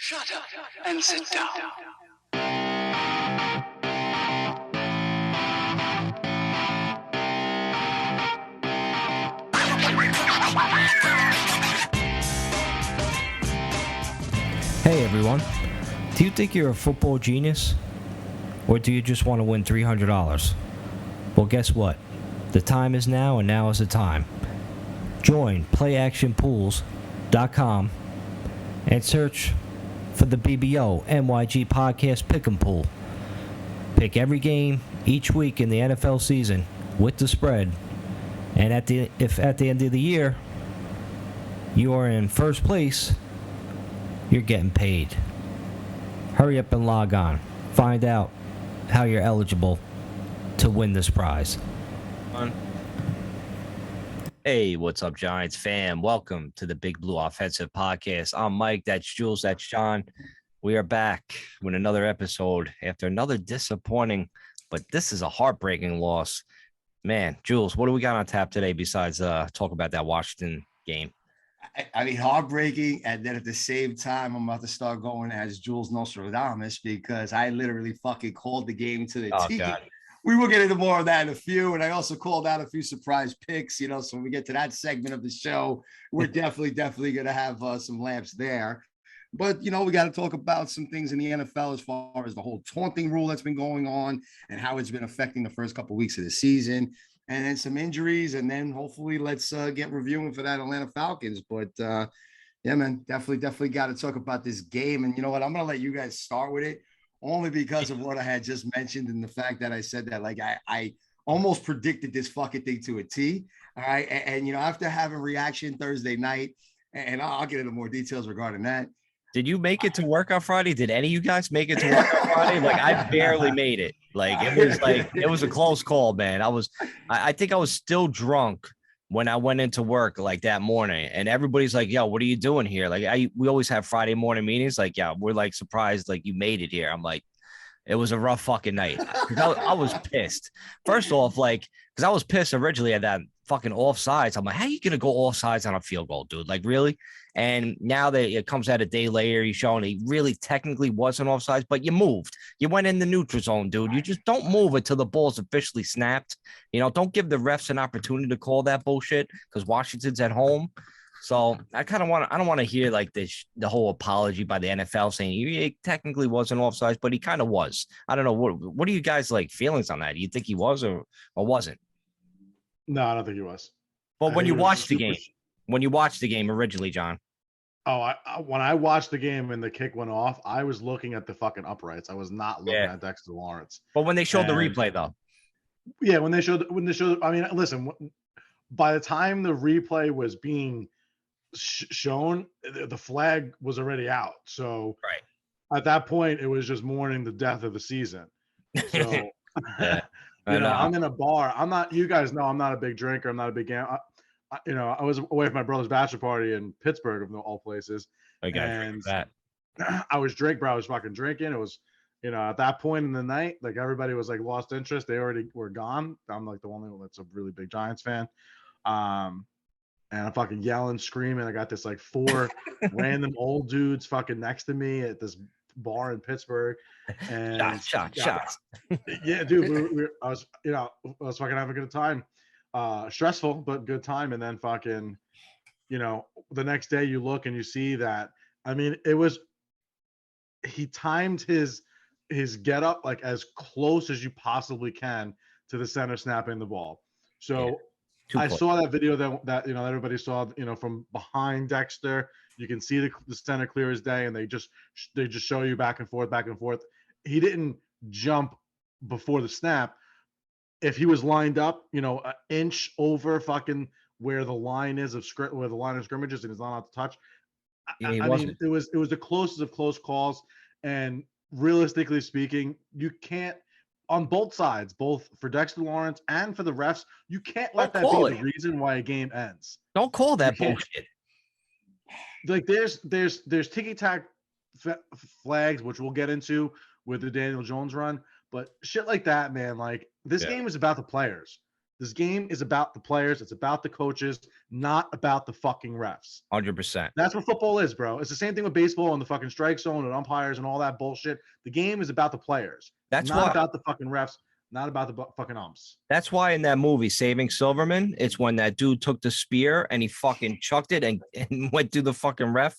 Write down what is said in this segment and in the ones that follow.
Shut up and sit down. Hey everyone, do you think you're a football genius? Or do you just want to win $300? Well, guess what? The time is now, and now is the time. Join PlayActionPools.com and search for the BBO NYG Podcast Pick'em Pool. Pick every game each week in the NFL season with the spread, and if at the end of the year you are in first place, you're getting paid. Hurry up and log on. Find out how you're eligible to win this prize. Hey, what's up, Giants fam? Welcome to the Big Blue Offensive Podcast. I'm Mike. That's Jules. That's John. We are back with another episode after another disappointing, but this is a heartbreaking loss. Man, Jules, what do we got on tap today besides talk about that Washington game? I mean, heartbreaking. And then at the same time, I'm about to start going as Jules Nostradamus because I literally fucking called the game to the T. God. We will get into more of that in a few. And I also called out a few surprise picks, so when we get to that segment of the show, we're definitely going to have some lamps there. But, we got to talk about some things in the NFL as far as the whole taunting rule that's been going on and how it's been affecting the first couple of weeks of the season. And then some injuries, and then hopefully let's get reviewing for that Atlanta Falcons. But yeah, man, definitely got to talk about this game. And you know what? I'm gonna let you guys start with it, only because of what I had just mentioned and the fact that I said that I almost predicted this fucking thing to a T. All right, and after having reaction Thursday night, and I'll get into more details regarding that. Did you make it to work on Friday? Did any of you guys make it to work on Friday? I barely made it. It was a close call, man. I think I was still drunk when I went into work that morning, and everybody's like, yo, what are you doing here? We always have Friday morning meetings. Yeah, we're surprised you made it here. I'm like, it was a rough fucking night. I was pissed. First off, because I was pissed originally at that fucking offsides. I'm like, how are you going to go offsides on a field goal, dude? Really? And now that it comes out a day later, you're showing he really technically wasn't offsides, but you moved. You went in the neutral zone, dude. You just don't move until the ball's officially snapped. Don't give the refs an opportunity to call that bullshit because Washington's at home. So I don't want to hear the whole apology by the NFL saying he technically wasn't offsides, but he kind of was. I don't know. What are you guys feelings on that? Do you think he was or wasn't? No, I don't think he was. But when you watched the game originally, John. Oh, when I watched the game and the kick went off, I was looking at the fucking uprights. I was not looking at Dexter Lawrence. But when they showed the replay, though. Yeah, when they showed, I mean, listen, by the time the replay was being shown, the flag was already out. So at that point, it was just mourning the death of the season. So, I'm in a bar. You guys know I'm not a big drinker. I'm not a big gambler. I was away from my brother's bachelor party in Pittsburgh, of all places. And that. I was fucking drinking. It was, at that point in the night, everybody was lost interest. They already were gone. I'm the only one that's a really big Giants fan. And I'm fucking yelling, screaming. I got this 4 random old dudes fucking next to me at this bar in Pittsburgh. And shots. Yeah, dude. I was fucking having a good time. Stressful, but good time. And then fucking, the next day you look and you see that, I mean, he timed his get up as close as you possibly can to the center snapping the ball. So I saw that video that everybody saw, from behind Dexter. You can see the center clear as day, and they just show you back and forth. He didn't jump before the snap. If he was lined up, an inch over fucking where the line is where the line of scrimmage is, and he's not allowed to touch. I mean, it was the closest of close calls. And realistically speaking, you can't, on both sides, both for Dexter Lawrence and for the refs, you can't let that be the reason why a game ends. Don't call that bullshit. There's ticky-tack flags, which we'll get into with the Daniel Jones run. But shit like that, man, this game is about the players. This game is about the players. It's about the coaches, not about the fucking refs. 100%. That's what football is, bro. It's the same thing with baseball and the fucking strike zone and umpires and all that bullshit. The game is about the players. That's not why, about the fucking refs, not about the fucking umps. that's why in that movie, Saving Silverman, it's when that dude took the spear and he fucking chucked it and went through the fucking ref.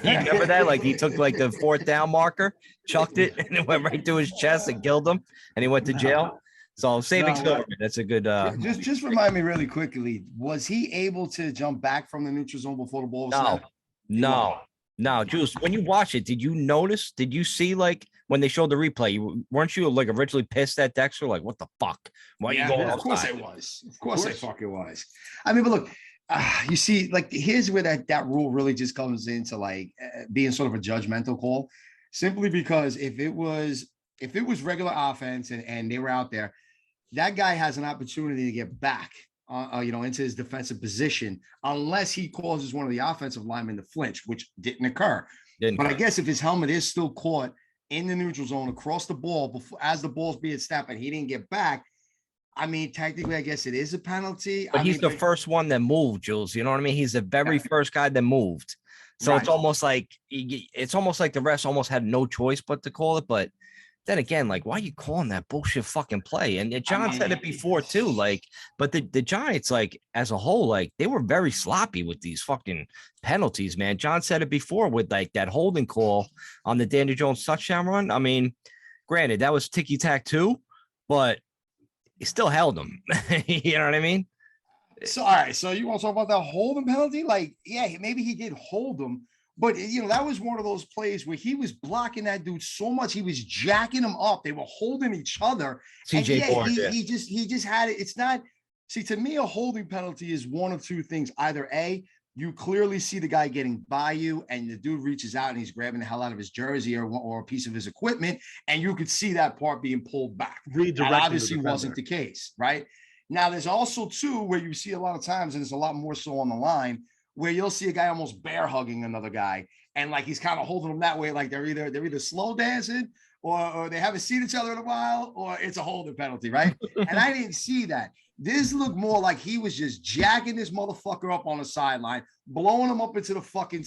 You remember that? Like he took like the 4th down marker, chucked it, and it went right through his chest and killed him, and he went to jail. So Saving Silverman, that's a good. Just remind me really quickly. Was he able to jump back from the neutral zone before the ball was snapped? No, Juice. When you watch it, did you notice? Did you see like when they showed the replay? Weren't you like originally pissed at Dexter? Like, what the fuck? Why are you going? Of course I was. Of course I fucking was. I mean, but look, you see, like here's where that rule really just comes into like being sort of a judgmental call, simply because if it was regular offense and they were out there, that guy has an opportunity to get back, into his defensive position, unless he causes one of the offensive linemen to flinch, which didn't occur. I guess if his helmet is still caught in the neutral zone across the ball before as the ball's being snapped and he didn't get back, I mean, technically, I guess it is a penalty. But he's the first one that moved, Jules. You know what I mean? He's the very first guy that moved. So it's almost like the refs almost had no choice but to call it. But then again, like, why are you calling that bullshit fucking play? And John said it before too. Like, but the Giants, like as a whole, like they were very sloppy with these fucking penalties, man. John said it before with like that holding call on the Daniel Jones touchdown run. I mean, granted, that was ticky tack too, but he still held him. You know what I mean? So, all right. So you want to talk about that holding penalty? Like, yeah, maybe he did hold him, but that was one of those plays where he was blocking that dude so much he was jacking him up. They were holding each other. He just had it. It's not. See, to me, a holding penalty is one of two things. Either A, you clearly see the guy getting by you and the dude reaches out and he's grabbing the hell out of his jersey or a piece of his equipment, and you could see that part being pulled back. That obviously wasn't the case, right? Now, there's also two where you see a lot of times, and it's a lot more so on the line, where you'll see a guy almost bear hugging another guy, and like he's kind of holding them that way, like they're either slow dancing or they haven't seen each other in a while, or it's a holding penalty, right? And I didn't see that. This looked more like he was just jacking this motherfucker up on the sideline, blowing him up into the fucking,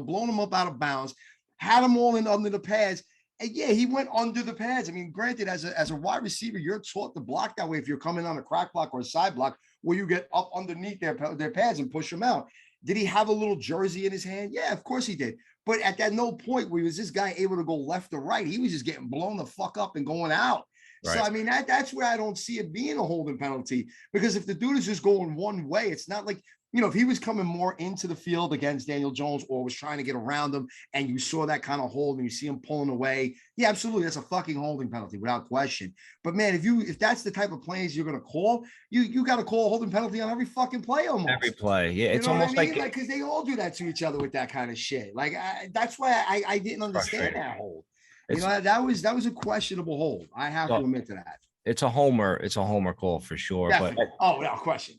blowing him up out of bounds, had him all in under the pads. And yeah, he went under the pads. I mean, granted, as a wide receiver, you're taught to block that way if you're coming on a crack block or a side block where you get up underneath their pads and push them out. Did he have a little jersey in his hand? Yeah, of course he did. But at that no point where was this guy able to go left or right, he was just getting blown the fuck up and going out. Right. So, I mean, that's where I don't see it being a holding penalty, because if the dude is just going one way, it's not like, if he was coming more into the field against Daniel Jones or was trying to get around him and you saw that kind of hold and you see him pulling away, yeah, absolutely. That's a fucking holding penalty without question. But man, if that's the type of plays you're going to call, you got to call a holding penalty on every fucking play almost. Every play. Yeah. It's almost like, because they all do that to each other with that kind of shit. Like, that's why I didn't understand that hold. That was a questionable hold. I have to admit to that. It's a homer call for sure. Definitely. But without question.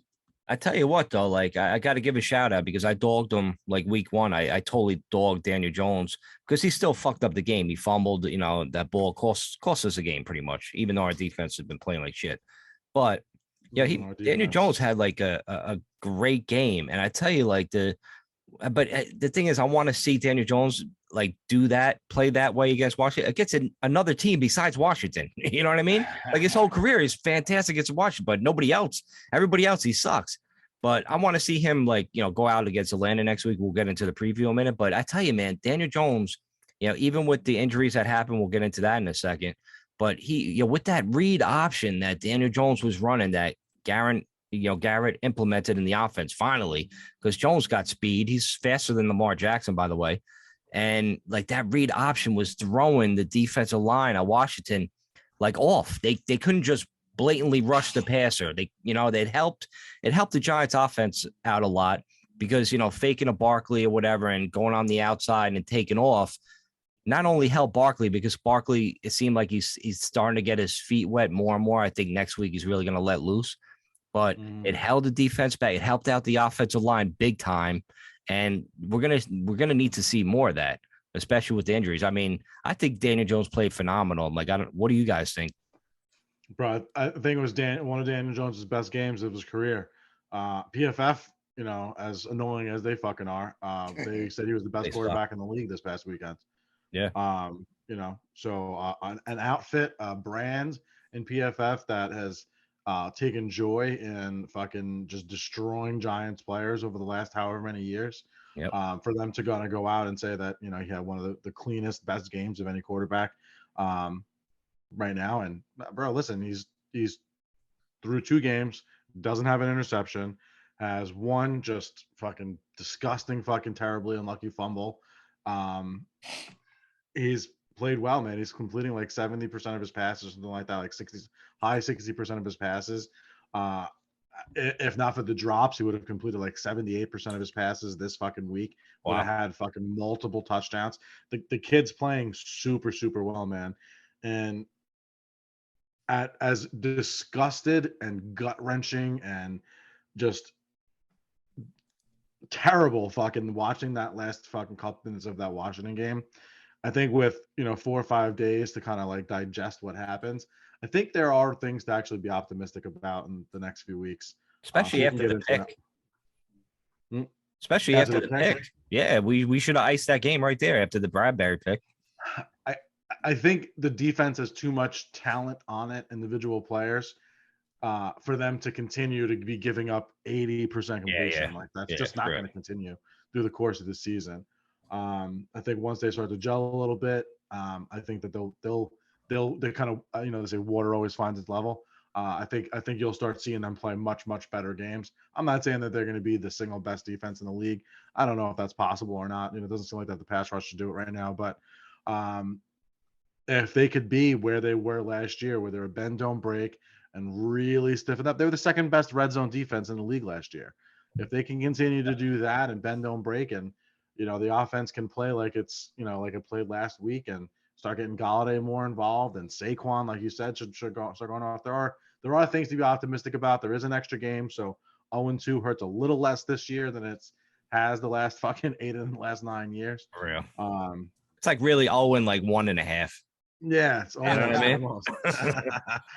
I tell you what, though, like I got to give a shout out because I dogged him like week one. I totally dogged Daniel Jones because he still fucked up the game. He fumbled, that ball cost us a game pretty much, even though our defense has been playing like shit. But yeah, Daniel Jones had like a great game, and I tell you, like the thing is, I want to see Daniel Jones like do that, play that way against Washington, against another team besides Washington. You know what I mean? Like his whole career is fantastic against Washington, but everybody else, he sucks. But I want to see him like, go out against Atlanta next week. We'll get into the preview in a minute. But I tell you, man, Daniel Jones, even with the injuries that happened, we'll get into that in a second. But he, with that read option that Daniel Jones was running, that Garrett implemented in the offense finally, because Jones got speed. He's faster than Lamar Jackson, by the way. And like that read option was throwing the defensive line at Washington like off. They couldn't just blatantly rush the passer. It helped the Giants offense out a lot because, faking a Barkley or whatever and going on the outside and taking off not only helped Barkley, because Barkley, it seemed like he's starting to get his feet wet more and more. I think next week he's really going to let loose, but it held the defense back. It helped out the offensive line big time. And we're gonna need to see more of that, especially with the injuries. I mean, I think Daniel Jones played phenomenal. Like, what do you guys think? Bro, I think it was one of Daniel Jones's best games of his career. PFF, as annoying as they fucking are, they said he was the best They suck. quarterback in the league this past weekend. Yeah. So an outfit, a brand in PFF that has taken joy in fucking just destroying Giants players over the last however many years. Yep. For them to go out and say that he had one of the cleanest, best games of any quarterback right now. And bro, listen, he's through 2 games, doesn't have an interception, has one just fucking disgusting, fucking terribly unlucky fumble. He's played well, man. He's completing like 70% of his passes, something like that, like high 60% of his passes. If not for the drops, he would have completed like 78% of his passes this fucking week. Would have had fucking multiple touchdowns. The kid's playing super, super well, man. And as disgusted and gut wrenching and just terrible fucking watching that last fucking couple minutes of that Washington game. I think with 4 or 5 days to kind of like digest what happens, I think there are things to actually be optimistic about in the next few weeks, especially after the pick. Especially after the pick. Yeah, we should have iced that game right there after the Bradbury pick. I think the defense has too much talent on it, individual players, for them to continue to be giving up 80% completion. Like that's just not going to continue through the course of the season. I think once they start to gel a little bit, I think that they kind of they say water always finds its level. I think you'll start seeing them play much, much better games. I'm not saying that they're going to be the single best defense in the league. I don't know if that's possible or not. It doesn't seem like that the pass rush should do it right now, but if they could be where they were last year, where they were bend, don't break, and really stiffen up, they were the second best red zone defense in the league last year. If they can continue to do that and bend, don't break, and the offense can play like it's like it played last week, and start getting Galladay more involved, and Saquon, like you said, should start going off. There are things to be optimistic about. There is an extra game, so 0-2 hurts a little less this year than it's has the last fucking 8 in the last 9 years. For real. It's like really 1.5. Yeah, it's all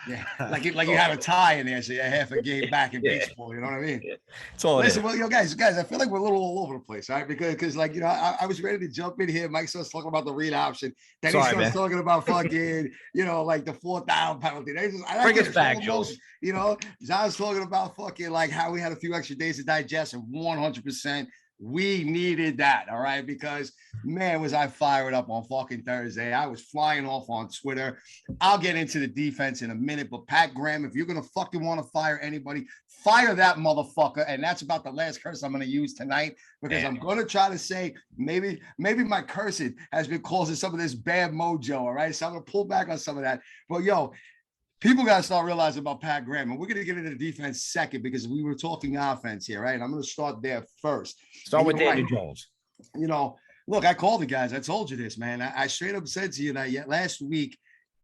yeah, like you had a tie in there, so you're half a game back in baseball. You know what I mean? Yeah. It's all. Listen, well, guys, I feel like we're a little all over the place, all right? Because like I was ready to jump in here. Mike starts talking about the read option, then he starts talking about fucking like the 4th down penalty. Bring us back, Jules. John's talking about fucking like how we had a few extra days to digest, and 100%. We needed that, all right? Because, man, was I fired up on fucking Thursday. I was flying off on Twitter. I'll get into the defense in a minute, but Pat Graham, if you're going to fucking want to fire anybody, fire that motherfucker, and that's about the last curse I'm going to use tonight, because I'm going to try to say maybe my cursing has been causing some of this bad mojo, all right? So I'm going to pull back on some of that. But, people got to start realizing about Pat Graham, and we're going to get into the defense second because we were talking offense here, right? And I'm going to start there first. Start with Daniel Jones. Look, I called the guys. I told you this, man. I straight up said to you that last week,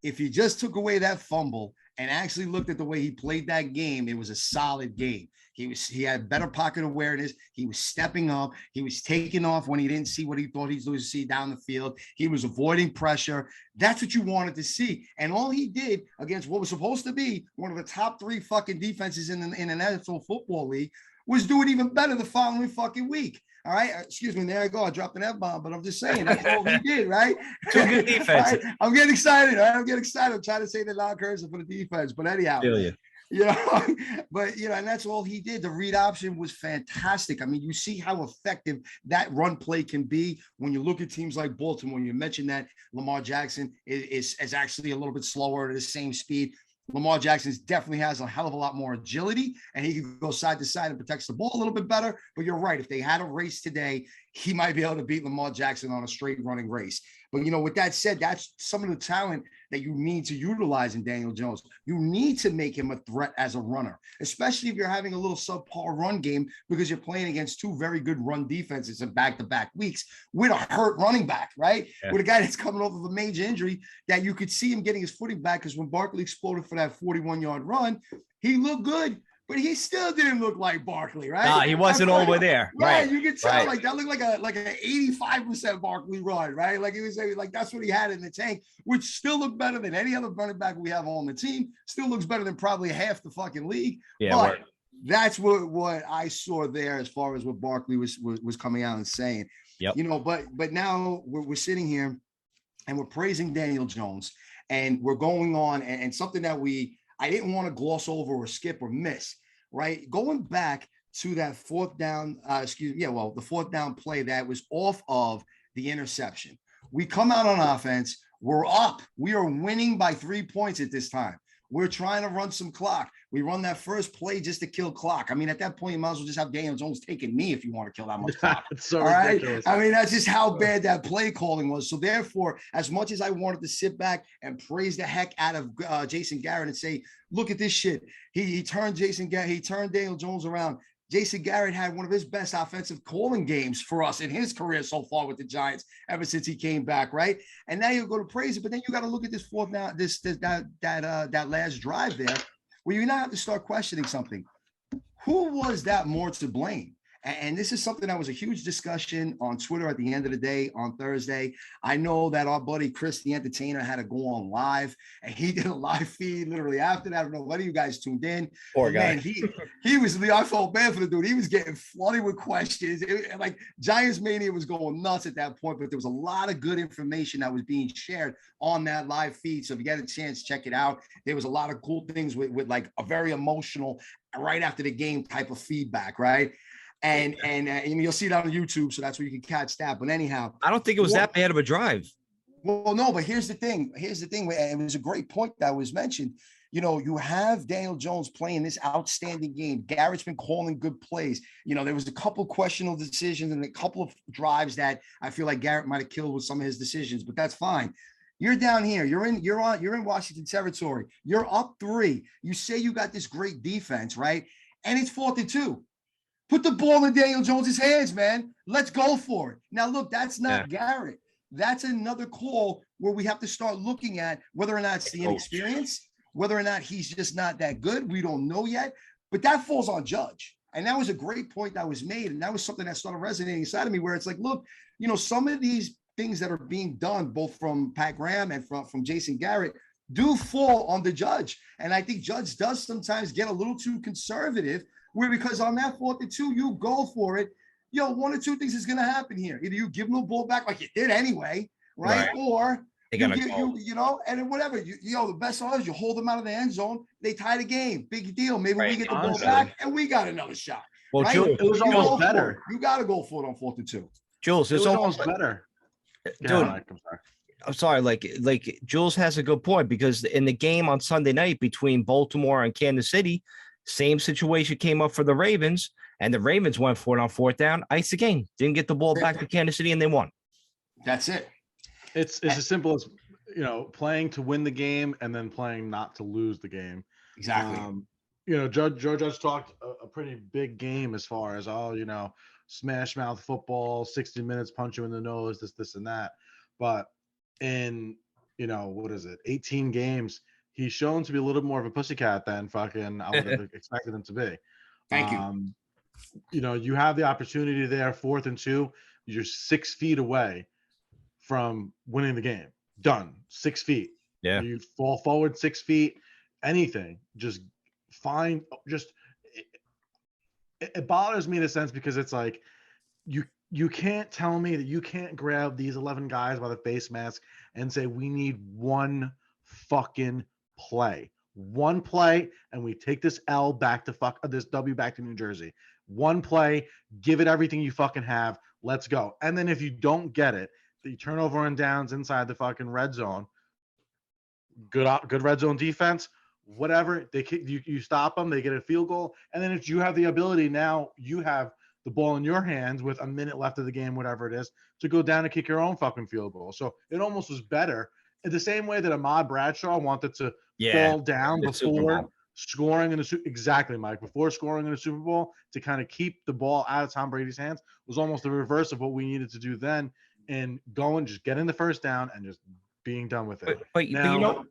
if you just took away that fumble and actually looked at the way he played that game, it was a solid game. He had better pocket awareness. He was stepping up. He was taking off when he didn't see what he thought he was going to see down the field. He was avoiding pressure. That's what you wanted to see. And all he did against what was supposed to be one of the top 3 fucking defenses in the National Football League was doing even better the following fucking week. All right. Excuse me. There I go. I dropped an F-bomb, but I'm just saying that's all he did, right? Two good defense. Right? I'm getting excited. Right? I'm trying to say the non-cursive for the defense. But anyhow, but and that's all he did. The read option was fantastic. I mean, you see how effective that run play can be when you look at teams like Baltimore. You mentioned that Lamar Jackson is actually a little bit slower at the same speed. Lamar Jackson definitely has a hell of a lot more agility, and he can go side to side and protects the ball a little bit better. But you're right. If they had a race today, he might be able to beat Lamar Jackson on a straight running race. But, with that said, that's some of the talent that you need to utilize in Daniel Jones. You need to make him a threat as a runner, especially if you're having a little subpar run game because you're playing against 2 very good run defenses in back-to-back weeks with a hurt running back, right? Yeah. With a guy that's coming off of a major injury that you could see him getting his footing back, because when Barkley exploded for that 41-yard run, he looked good. but he still didn't look like Barkley, right? Nah, he wasn't all the way there. Right, you could tell right. like that looked like an 85% Barkley run, right? Like he was like that's what he had in the tank, which still looked better than any other running back we have on the team. Still looks better than probably half the fucking league. Yeah, but that's what I saw there as far as what Barkley was coming out and saying. Yep. You know, but now we're sitting here and we're praising Daniel Jones, and we're going on and something that I didn't want to gloss over or skip or miss, right? Going back to that fourth down, the fourth down play that was off of the interception. We come out on offense. We're up. We are winning by 3 points at this time. We're trying to run some clock. We run that first play just to kill clock. I mean, at that point, you might as well just have Daniel Jones taking me if you want to kill that much clock. So all ridiculous. right. I mean, that's just how bad that play calling was. So therefore, as much as I wanted to sit back and praise the heck out of Jason Garrett and say, look at this shit. He turned Daniel Jones around. Jason Garrett had one of his best offensive calling games for us in his career so far with the Giants ever since he came back, right? And now you go to praise it, but then you got to look at this fourth down, that last drive there, where you now have to start questioning something. Who was that more to blame? And this is something that was a huge discussion on Twitter at the end of the day on Thursday. I know that our buddy Chris, the entertainer, had to go on live, and he did a live feed literally after that. I don't know whether you guys tuned in. Poor guy. Man, he was. I felt bad for the dude. He was getting flooded with questions. Like Giants Mania was going nuts at that point, but there was a lot of good information that was being shared on that live feed. So if you get a chance, check it out. There was a lot of cool things with like a very emotional, right after the game type of feedback, right? And you'll see it on YouTube, so that's where you can catch that. But anyhow, I don't think it was that bad of a drive. Well, no, but here's the thing. And it was a great point that was mentioned. You know, you have Daniel Jones playing this outstanding game. Garrett's been calling good plays. You know, there was a couple questionable decisions and a couple of drives that I feel like Garrett might have killed with some of his decisions, but that's fine. You're down here. You're in Washington territory. You're up 3. You say you got this great defense, right? And it's 4th and 2. Put the ball in Daniel Jones's hands, man. Let's go for it. Now, look, that's not Garrett. That's another call where we have to start looking at whether or not it's the inexperience, whether or not he's just not that good. We don't know yet. But that falls on Judge. And that was a great point that was made. And that was something that started resonating inside of me, where it's like, look, you know, some of these things that are being done, both from Pat Graham and from Jason Garrett, do fall on the Judge. And I think Judge does sometimes get a little too conservative, where because on that 4th and 2, you go for it. Yo, one or two things is going to happen here. Either you give them the ball back like you did anyway, right? Or you know, and then whatever. The best is you hold them out of the end zone. They tie the game. Big deal. Maybe we get the ball back and we got another shot. Well, right? Jules, it was almost better. You got to go for it on 4th and 2. Jules, it's almost better. Dude, I'm sorry. Like Jules has a good point, because in the game on Sunday night between Baltimore and Kansas City, same situation came up for the Ravens, and the Ravens went for it on 4th down. Iced the game. Didn't get the ball back to Kansas City, and they won. That's it. It's as simple as, you know, playing to win the game and then playing not to lose the game. Exactly. You know, Judge talked a pretty big game as far as, you know, smash mouth football, 60 minutes, punch you in the nose, this and that. But in, you know, what is it, 18 games, he's shown to be a little bit more of a pussycat than fucking I would have expected him to be. Thank you. You know, you have the opportunity there, 4th and 2. You're 6 feet away from winning the game. Done. 6 feet. Yeah. You fall forward 6 feet. Anything. Just find. Just it bothers me in a sense, because it's like you can't tell me that you can't grab these 11 guys by the face mask and say we need one fucking play. One play, and we take this L back to this W back to New Jersey. One play, give it everything you fucking have. Let's go. And then if you don't get it, the turnover and downs inside the fucking red zone. Good red zone defense. Whatever, you stop them, they get a field goal, and then if you have the ability, now you have the ball in your hands with a minute left of the game, whatever it is, to go down and kick your own fucking field goal. So it almost was better in the same way that Ahmad Bradshaw wanted to fall down before scoring in the exactly, Mike, before scoring in the Super Bowl, to kind of keep the ball out of Tom Brady's hands, was almost the reverse of what we needed to do then, and just getting the first down and just being done with it. But you know,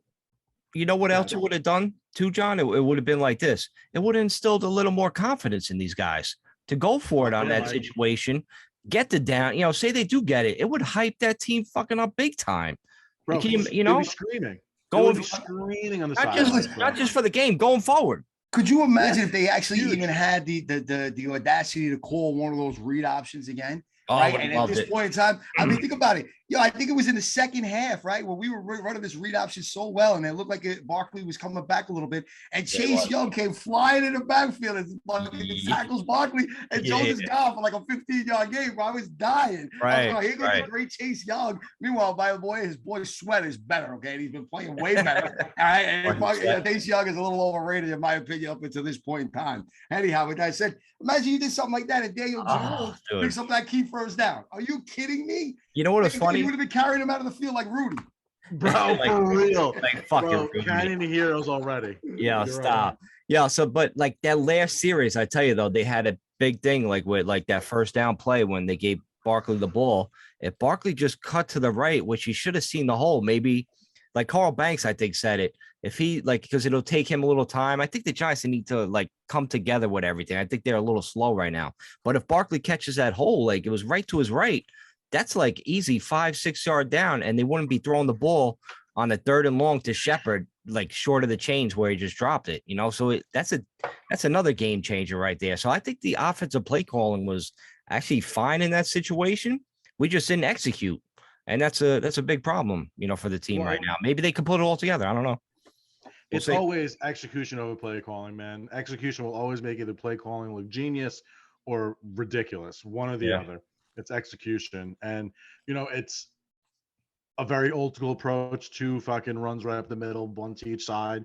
You know what else it would have done too, John? It would have been like this. It would have instilled a little more confidence in these guys to go for it on that situation, get the down. Say they do get it, it would hype that team fucking up big time. Bro, They'd be screaming. Going screaming on the not just for the game, going forward. Could you imagine if they actually even had the audacity to call one of those read options again? Right. And at this point in time, I mean, think about it. I think it was in the second half, right, where we were running this read option so well, and it looked like Barkley was coming back a little bit, and Chase Young came flying in the backfield and tackles Barkley, and Jones is down for like a 15-yard game. Bro, I was dying. Right. Here goes the great Chase Young. Meanwhile, by the way, his boy Sweat is better. Okay, and he's been playing way better. All right, and Chase Young is a little overrated in my opinion up until this point in time. Anyhow, with that said, imagine you did something like that, and Daniel Jones picks up that key first down. Are you kidding me? You know what was funny? You would have been carrying him out of the field like Rudy. Bro, for real. Like fucking counting the heroes already. Yeah, stop. Right. Yeah, so but like that last series, I tell you though, they had a big thing like with like that first down play when they gave Barkley the ball. If Barkley just cut to the right, which he should have seen the hole, maybe like Carl Banks, I think, said it. If he because it'll take him a little time. I think the Giants need to like come together with everything. I think they're a little slow right now. But if Barkley catches that hole, like it was right to his right, that's like easy 5-6 yard down, and they wouldn't be throwing the ball on the 3rd and long to Shepard, like short of the chains where he just dropped it. So that's another game changer right there. So I think the offensive play calling was actually fine in that situation. We just didn't execute, and that's a big problem, for the team right now. Maybe they could put it all together. I don't know. It's always execution over play calling, man. Execution will always make either play calling look genius or ridiculous, one or the other. It's execution. And, it's a very old school approach. 2 fucking runs right up the middle, 1 to each side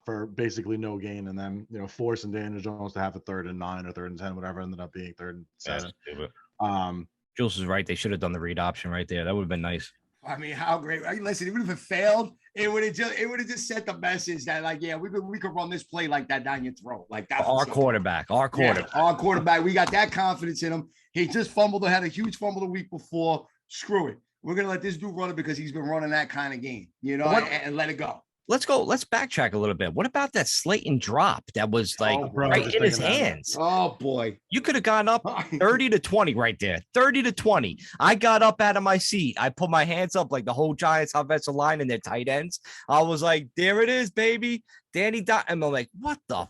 for basically no gain. And then, forcing Daniel Jones to have a 3rd and 9 or 3rd and 10, whatever ended up being 3rd and 7. Jules is right. They should have done the read option right there. That would have been nice. I mean, how great! Listen, even if it failed, it would have just sent the message that, like, yeah, we could run this play like that down your throat, like that. Our quarterback. Our quarterback. We got that confidence in him. He just fumbled. Had a huge fumble the week before. Screw it. We're gonna let this dude run it because he's been running that kind of game, and let it go. Let's go. Let's backtrack a little bit. What about that Slayton drop that was like right in his hands? Oh boy. You could have gone up 30-20 right there. 30-20. I got up out of my seat. I put my hands up like the whole Giants offensive line and their tight ends. I was like, there it is, baby. Danny and I'm like, what the?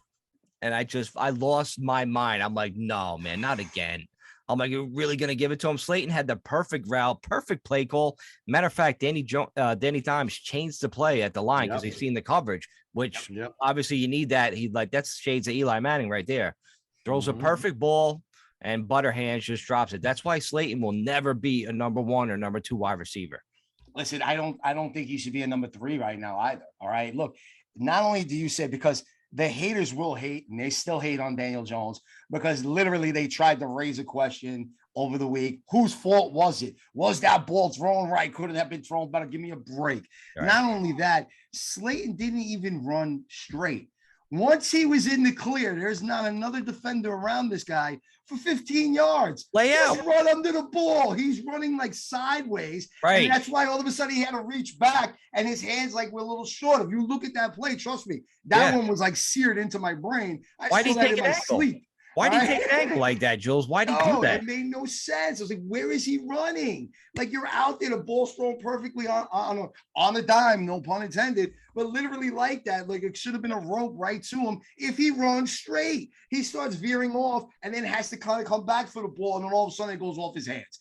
And I lost my mind. I'm like, no, man, not again. I'm like, you're really going to give it to him? Slayton had the perfect route, perfect play call. Matter of fact, Danny Dimes changed the play at the line because he's seen the coverage, which obviously you need that. That's shades of Eli Manning right there. Throws a perfect ball, and Butterhands just drops it. That's why Slayton will never be a number 1 or number 2 wide receiver. Listen, I don't think he should be a number 3 right now either. All right. Look, not only do you say, because the haters will hate, and they still hate on Daniel Jones, because literally they tried to raise a question over the week. Whose fault was it? Was that ball thrown right? Couldn't have been thrown better. Give me a break. Right. Not only that, Slayton didn't even run straight. Once he was in the clear, there's not another defender around this guy for 15 yards. Lay out. He's right under the ball. He's running like sideways. Right. And that's why all of a sudden he had to reach back and his hands like were a little short. If you look at that play, trust me, that one was like seared into my brain. Why did he take an angle? Sleep. Why did he take an angle like that, Jules? Why did he do that? It made no sense. I was like, where is he running? Like, you're out there, the ball's thrown perfectly on a dime, no pun intended, but literally like that. Like, it should have been a rope right to him. If he runs straight, he starts veering off and then has to kind of come back for the ball, and then all of a sudden it goes off his hands.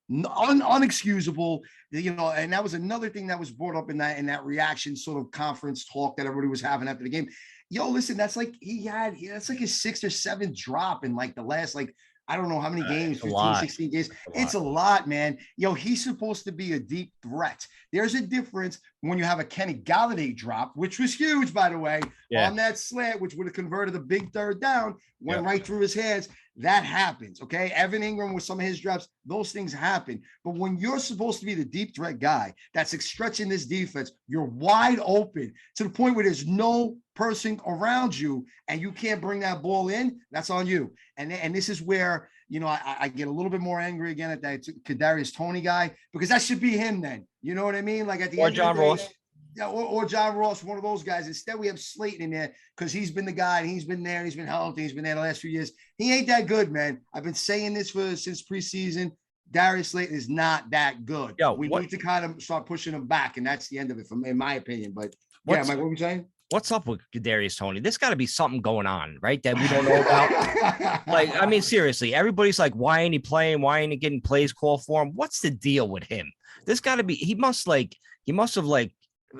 Unexcusable, and that was another thing that was brought up in that reaction sort of conference talk that everybody was having after the game. Listen, that's like that's like his 6th or 7th drop in like the last, like, I don't know how many games, 15, 16 games. It's a lot, man. He's supposed to be a deep threat. There's a difference when you have a Kenny Galladay drop, which was huge, by the way, on that slant, which would have converted a big 3rd down, went right through his hands. That happens, okay? Evan Ingram with some of his drops, those things happen. But when you're supposed to be the deep threat guy that's stretching this defense, you're wide open to the point where there's no person around you and you can't bring that ball in, that's on you. And this is where, I get a little bit more angry again at that Kadarius Toney guy, because that should be him then. You know what I mean? Like at the end John of the day, Ross. Yeah, or John Ross, one of those guys. Instead, we have Slayton in there because he's been the guy and he's been there and he's been healthy. He's been there the last few years. He ain't that good, man. I've been saying this since preseason. Darius Slayton is not that good. Yo, we need to kind of start pushing him back, and that's the end of it, in my opinion. But yeah, Mike, what were you saying? What's up with Kadarius Toney? There's got to be something going on, right? That we don't know about. Like, I mean, seriously, everybody's like, why ain't he playing? Why ain't he getting plays called for him? What's the deal with him? There's got to be. He must have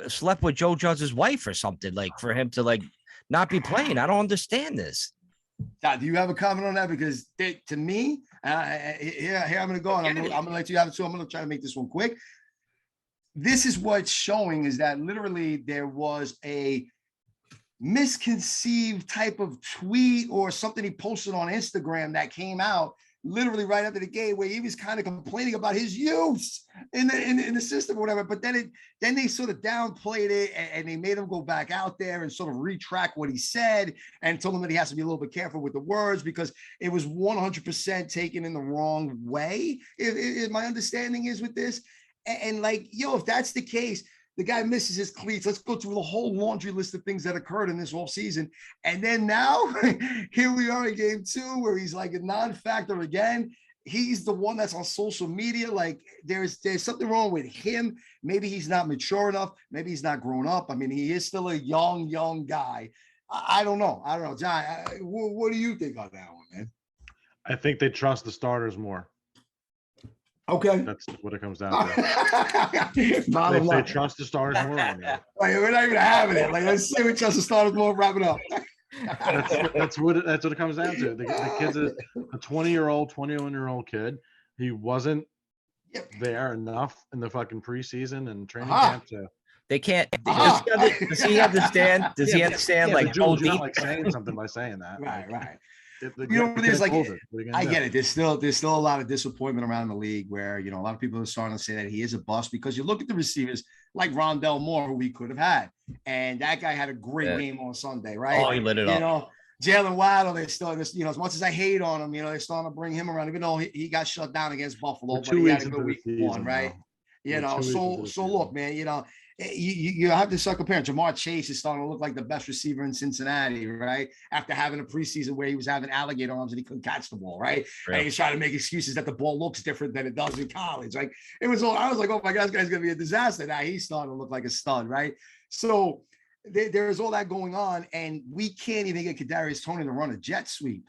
slept with Joe Judge's wife or something, like for him to not be playing. I don't understand this. Do you have a comment on that? Because to me, here I'm going to go, and I'm going to let you have it too. I'm going to try to make this one quick. This is what's showing is that literally there was a misconceived type of tweet or something he posted on Instagram that came out literally right after the game where he was kind of complaining about his use in the system or whatever. But then they sort of downplayed it and they made him go back out there and sort of retract what he said and told him that he has to be a little bit careful with the words because it was 100% taken in the wrong way. If my understanding is with this. And like, if that's the case, the guy misses his cleats. Let's go through the whole laundry list of things that occurred in this whole season. And then now, here we are in game 2, where he's like a non-factor again. He's the one that's on social media. Like there's something wrong with him. Maybe he's not mature enough. Maybe he's not grown up. I mean, he is still a young guy. I don't know. John, what do you think on that one, man? I think they trust the starters more. Okay. That's what it comes down to. They trust the starters more. Like, we're not even having it. Like, let's say we trust the starters more. Wrap it up. That's what it comes down to. The kid's a 21-year-old kid. He wasn't there enough in the fucking preseason and training camp to. They can't. Does he understand? Does he understand? Yeah, like, Jules, you're not like saying something by saying that. Right. There's like, I get it. There's still a lot of disappointment around the league where, a lot of people are starting to say that he is a bust because you look at the receivers like Rondell Moore, who we could have had. And that guy had a great game on Sunday, right? Oh, he lit it up. Jalen Waddle, they still, as much as I hate on him, they're starting to bring him around, even though he got shut down against Buffalo, but he had a good week 1, right? So look, man, you have to start comparing. Jamar Chase is starting to look like the best receiver in Cincinnati, right? After having a preseason where he was having alligator arms and he couldn't catch the ball, right? And he's trying to make excuses that the ball looks different than it does in college. Like I was like, oh my God, this guy's gonna be a disaster. Now he's starting to look like a stud, right? So there's all that going on, and we can't even get Kadarius Toney to run a jet sweep.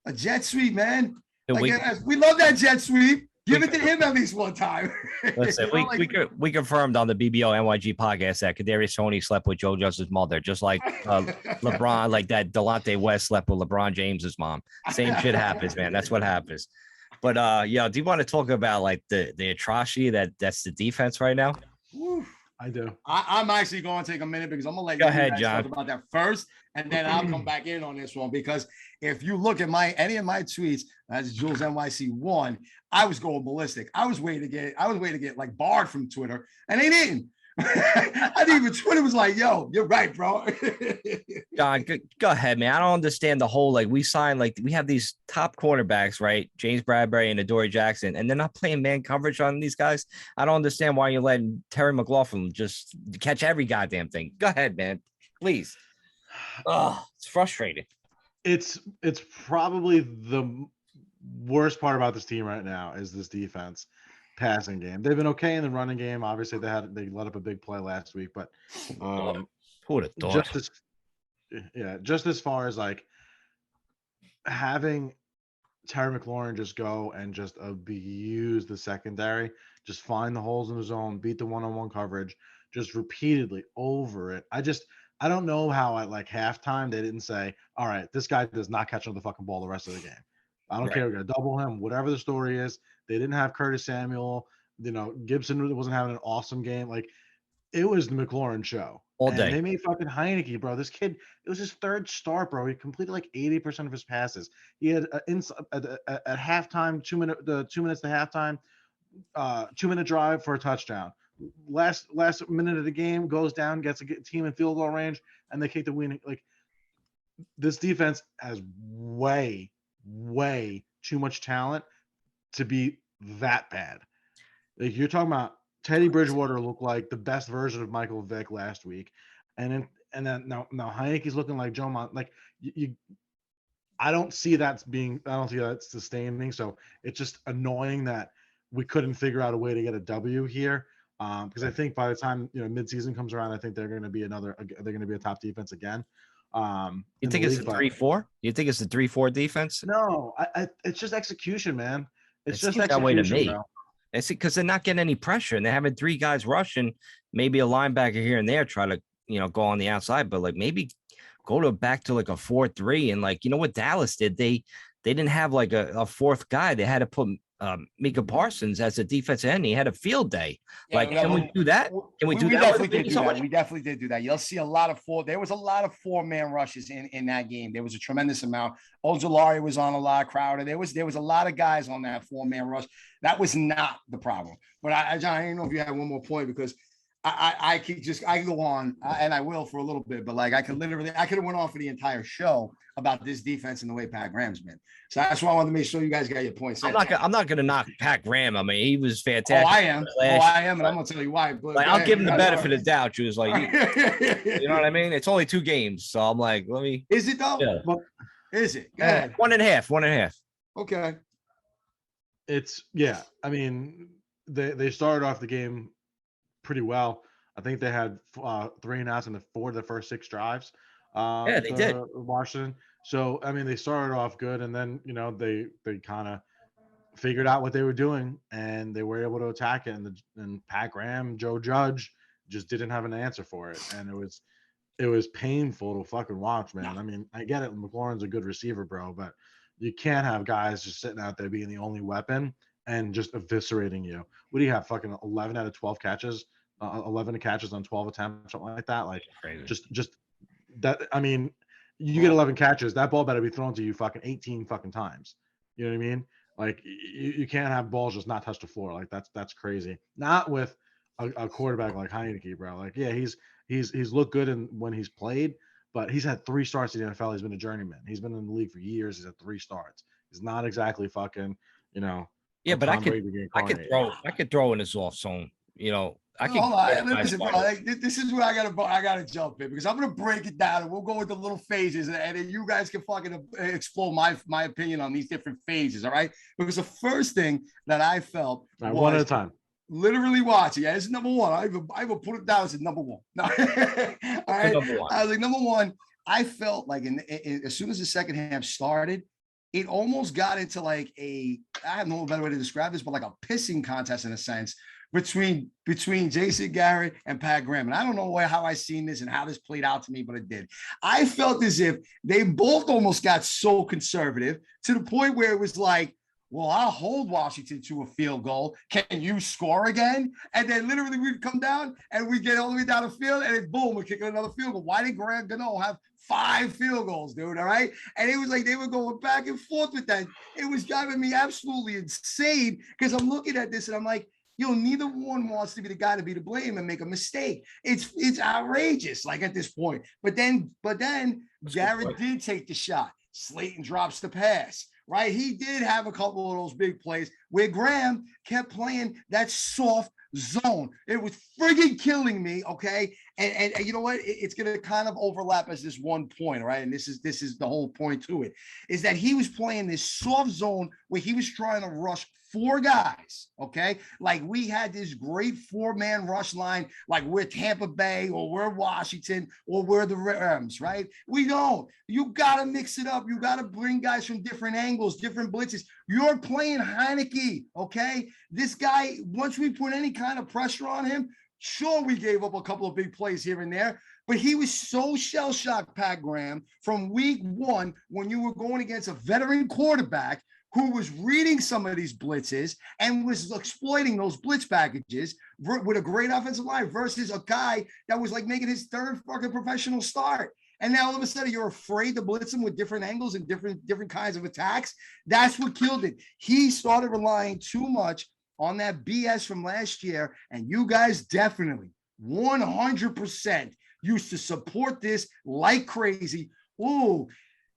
A jet sweep, man. We love that jet sweep. Give it to him at least one time. Listen, we confirmed on the BBO NYG podcast that Kadarius Toney slept with Joe Judge's mother, just like LeBron, like that Delonte West slept with LeBron James's mom. Same shit happens, man. That's what happens. But do you want to talk about like the atrocity that's the defense right now? Woo. I do. I'm actually going to take a minute because I'm going to let Go you ahead, guys John. talk about that first, and then I'll come back in on this one because if you look at any of my tweets, that's Jules NYC1, I was going ballistic. I was waiting to get like barred from Twitter, and they didn't. I didn't even. Twitter was like, "Yo, you're right, bro." John, go ahead, man. I don't understand the whole we signed we have these top cornerbacks, right? James Bradbury and Adoree Jackson, and they're not playing man coverage on these guys. I don't understand why you're letting Terry McLaughlin just catch every goddamn thing. Go ahead, man, please. Oh, it's frustrating. It's probably the worst part about this team right now is this defense. Passing game. They've been okay in the running game. Obviously, they let up a big play last week, but who would have thought? Just as far as like having Terry McLaurin just go and just abuse the secondary, just find the holes in the zone, beat the one-on-one coverage, just repeatedly over it. I don't know how at like halftime they didn't say, all right, this guy does not catch another fucking ball the rest of the game. I don't care. We're going to double him, whatever the story is. They didn't have Curtis Samuel. Gibson wasn't having an awesome game. Like, it was the McLaurin show. All day. And they made fucking Heineke, bro. This kid, it was his third start, bro. He completed like 80% of his passes. He had at halftime, 2 minutes to halftime, 2-minute drive for a touchdown. Last minute of the game, goes down, gets a team in field goal range, and they kick the winning. Like, this defense has way too much talent to be that bad. Like, you're talking about Teddy Bridgewater looked like the best version of Michael Vick last week, and then now Heineke's looking like Joe Mont. Like you, I don't see that sustaining. So it's just annoying that we couldn't figure out a way to get a W here. Because I think by the time midseason comes around, I think they're going to be a top defense again. You think it's a 3-4? You think it's a 3-4 defense? No, it's just execution, man. It's just execution, that way to me. Bro. It's because they're not getting any pressure and they're having 3 guys rushing, maybe a linebacker here and there try to go on the outside, but like maybe go back to like a 4-3 and like what Dallas did, they didn't have like a fourth guy. They had to put Micah Parsons as a defensive end. He had a field day. Yeah, can we do that? Can we do that? Definitely did do that. We definitely did do that. You'll see a lot of there was a lot of 4-man rushes in that game. There was a tremendous amount. Ojulari was on a lot. Crowder. There was a lot of guys on that 4-man rush. That was not the problem. But John, I don't know if you had one more point because I could go on and I will for a little bit, but like I could have went on for the entire show about this defense and the way Pat Graham's been. So that's why I wanted to make sure you guys got your points. I'm not gonna knock Pat Graham. I mean, he was fantastic. I am, and I'm gonna tell you why. Like, I'll give him the benefit of the doubt. She was like, you know what I mean? It's only 2 games, so I'm like, let me. Is it though? Yeah. Is it? Go ahead. 1.5. Okay. I mean, they started off the game pretty well. I think they had 3 and outs in the 4 of the first 6 drives. They did. Washington. So I mean, they started off good, and then they kind of figured out what they were doing, and they were able to attack it. And Pat Graham, Joe Judge just didn't have an answer for it, and it was painful to fucking watch, man. I mean, I get it. McLaurin's a good receiver, bro, but you can't have guys just sitting out there being the only weapon and just eviscerating you. What do you have? Fucking 11 out of 12 catches, 11 catches on 12 attempts, something like that. Like, crazy. Just that. I mean, you get 11 catches, that ball better be thrown to you fucking 18 fucking times. You know what I mean? Like, you can't have balls just not touch the floor. Like, that's crazy. Not with a quarterback like Heineke, bro. Like, yeah, he's looked good when he's played, but he's had 3 starts in the NFL. He's been a journeyman. He's been in the league for years. He's had 3 starts. He's not exactly fucking, Yeah, but I could throw in his off zone. Hold on, listen, bro. Like, this is where I gotta jump in because I'm gonna break it down and we'll go into little phases and then you guys can fucking explore my opinion on these different phases. All right, because the first thing that I felt was one at a time. Literally watching. Yeah, it's number 1. I even put it down as number 1. No. All right. I was like, number 1. I felt like as soon as the second half started, it almost got into like I don't know a better way to describe this, but like a pissing contest in a sense between Jason Garrett and Pat Graham. And I don't know how I seen this and how this played out to me, but it did. I felt as if they both almost got so conservative to the point where it was like, well, I'll hold Washington to a field goal. Can you score again? And then literally we'd come down and we get all the way down the field and then boom, we're kicking another field goal. Why did Graham Gano have 5 field goals, dude? All right. And it was like they were going back and forth with that. It was driving me absolutely insane because I'm looking at this and I'm like, neither one wants to be the guy to be to blame and make a mistake. It's outrageous, like at this point. But then Garrett did take the shot. Slayton drops the pass. Right, he did have a couple of those big plays where Graham kept playing that soft zone. It was friggin' killing me, okay? And you know what? It's gonna kind of overlap as this one point, right? And this is the whole point to it, is that he was playing this soft zone where he was trying to rush 4 guys, okay? Like we had this great 4-man rush line, like we're Tampa Bay or we're Washington or we're the Rams, right? We don't. You got to mix it up. You got to bring guys from different angles, different blitzes. You're playing Heineke, okay? This guy, once we put any kind of pressure on him, sure, we gave up a couple of big plays here and there, but he was so shell-shocked, Pat Graham, from week 1 when you were going against a veteran quarterback who was reading some of these blitzes and was exploiting those blitz packages with a great offensive line versus a guy that was like making his 3rd fucking professional start. And now all of a sudden you're afraid to blitz him with different angles and different kinds of attacks. That's what killed it. He started relying too much on that BS from last year. And you guys definitely 100% used to support this like crazy. Ooh,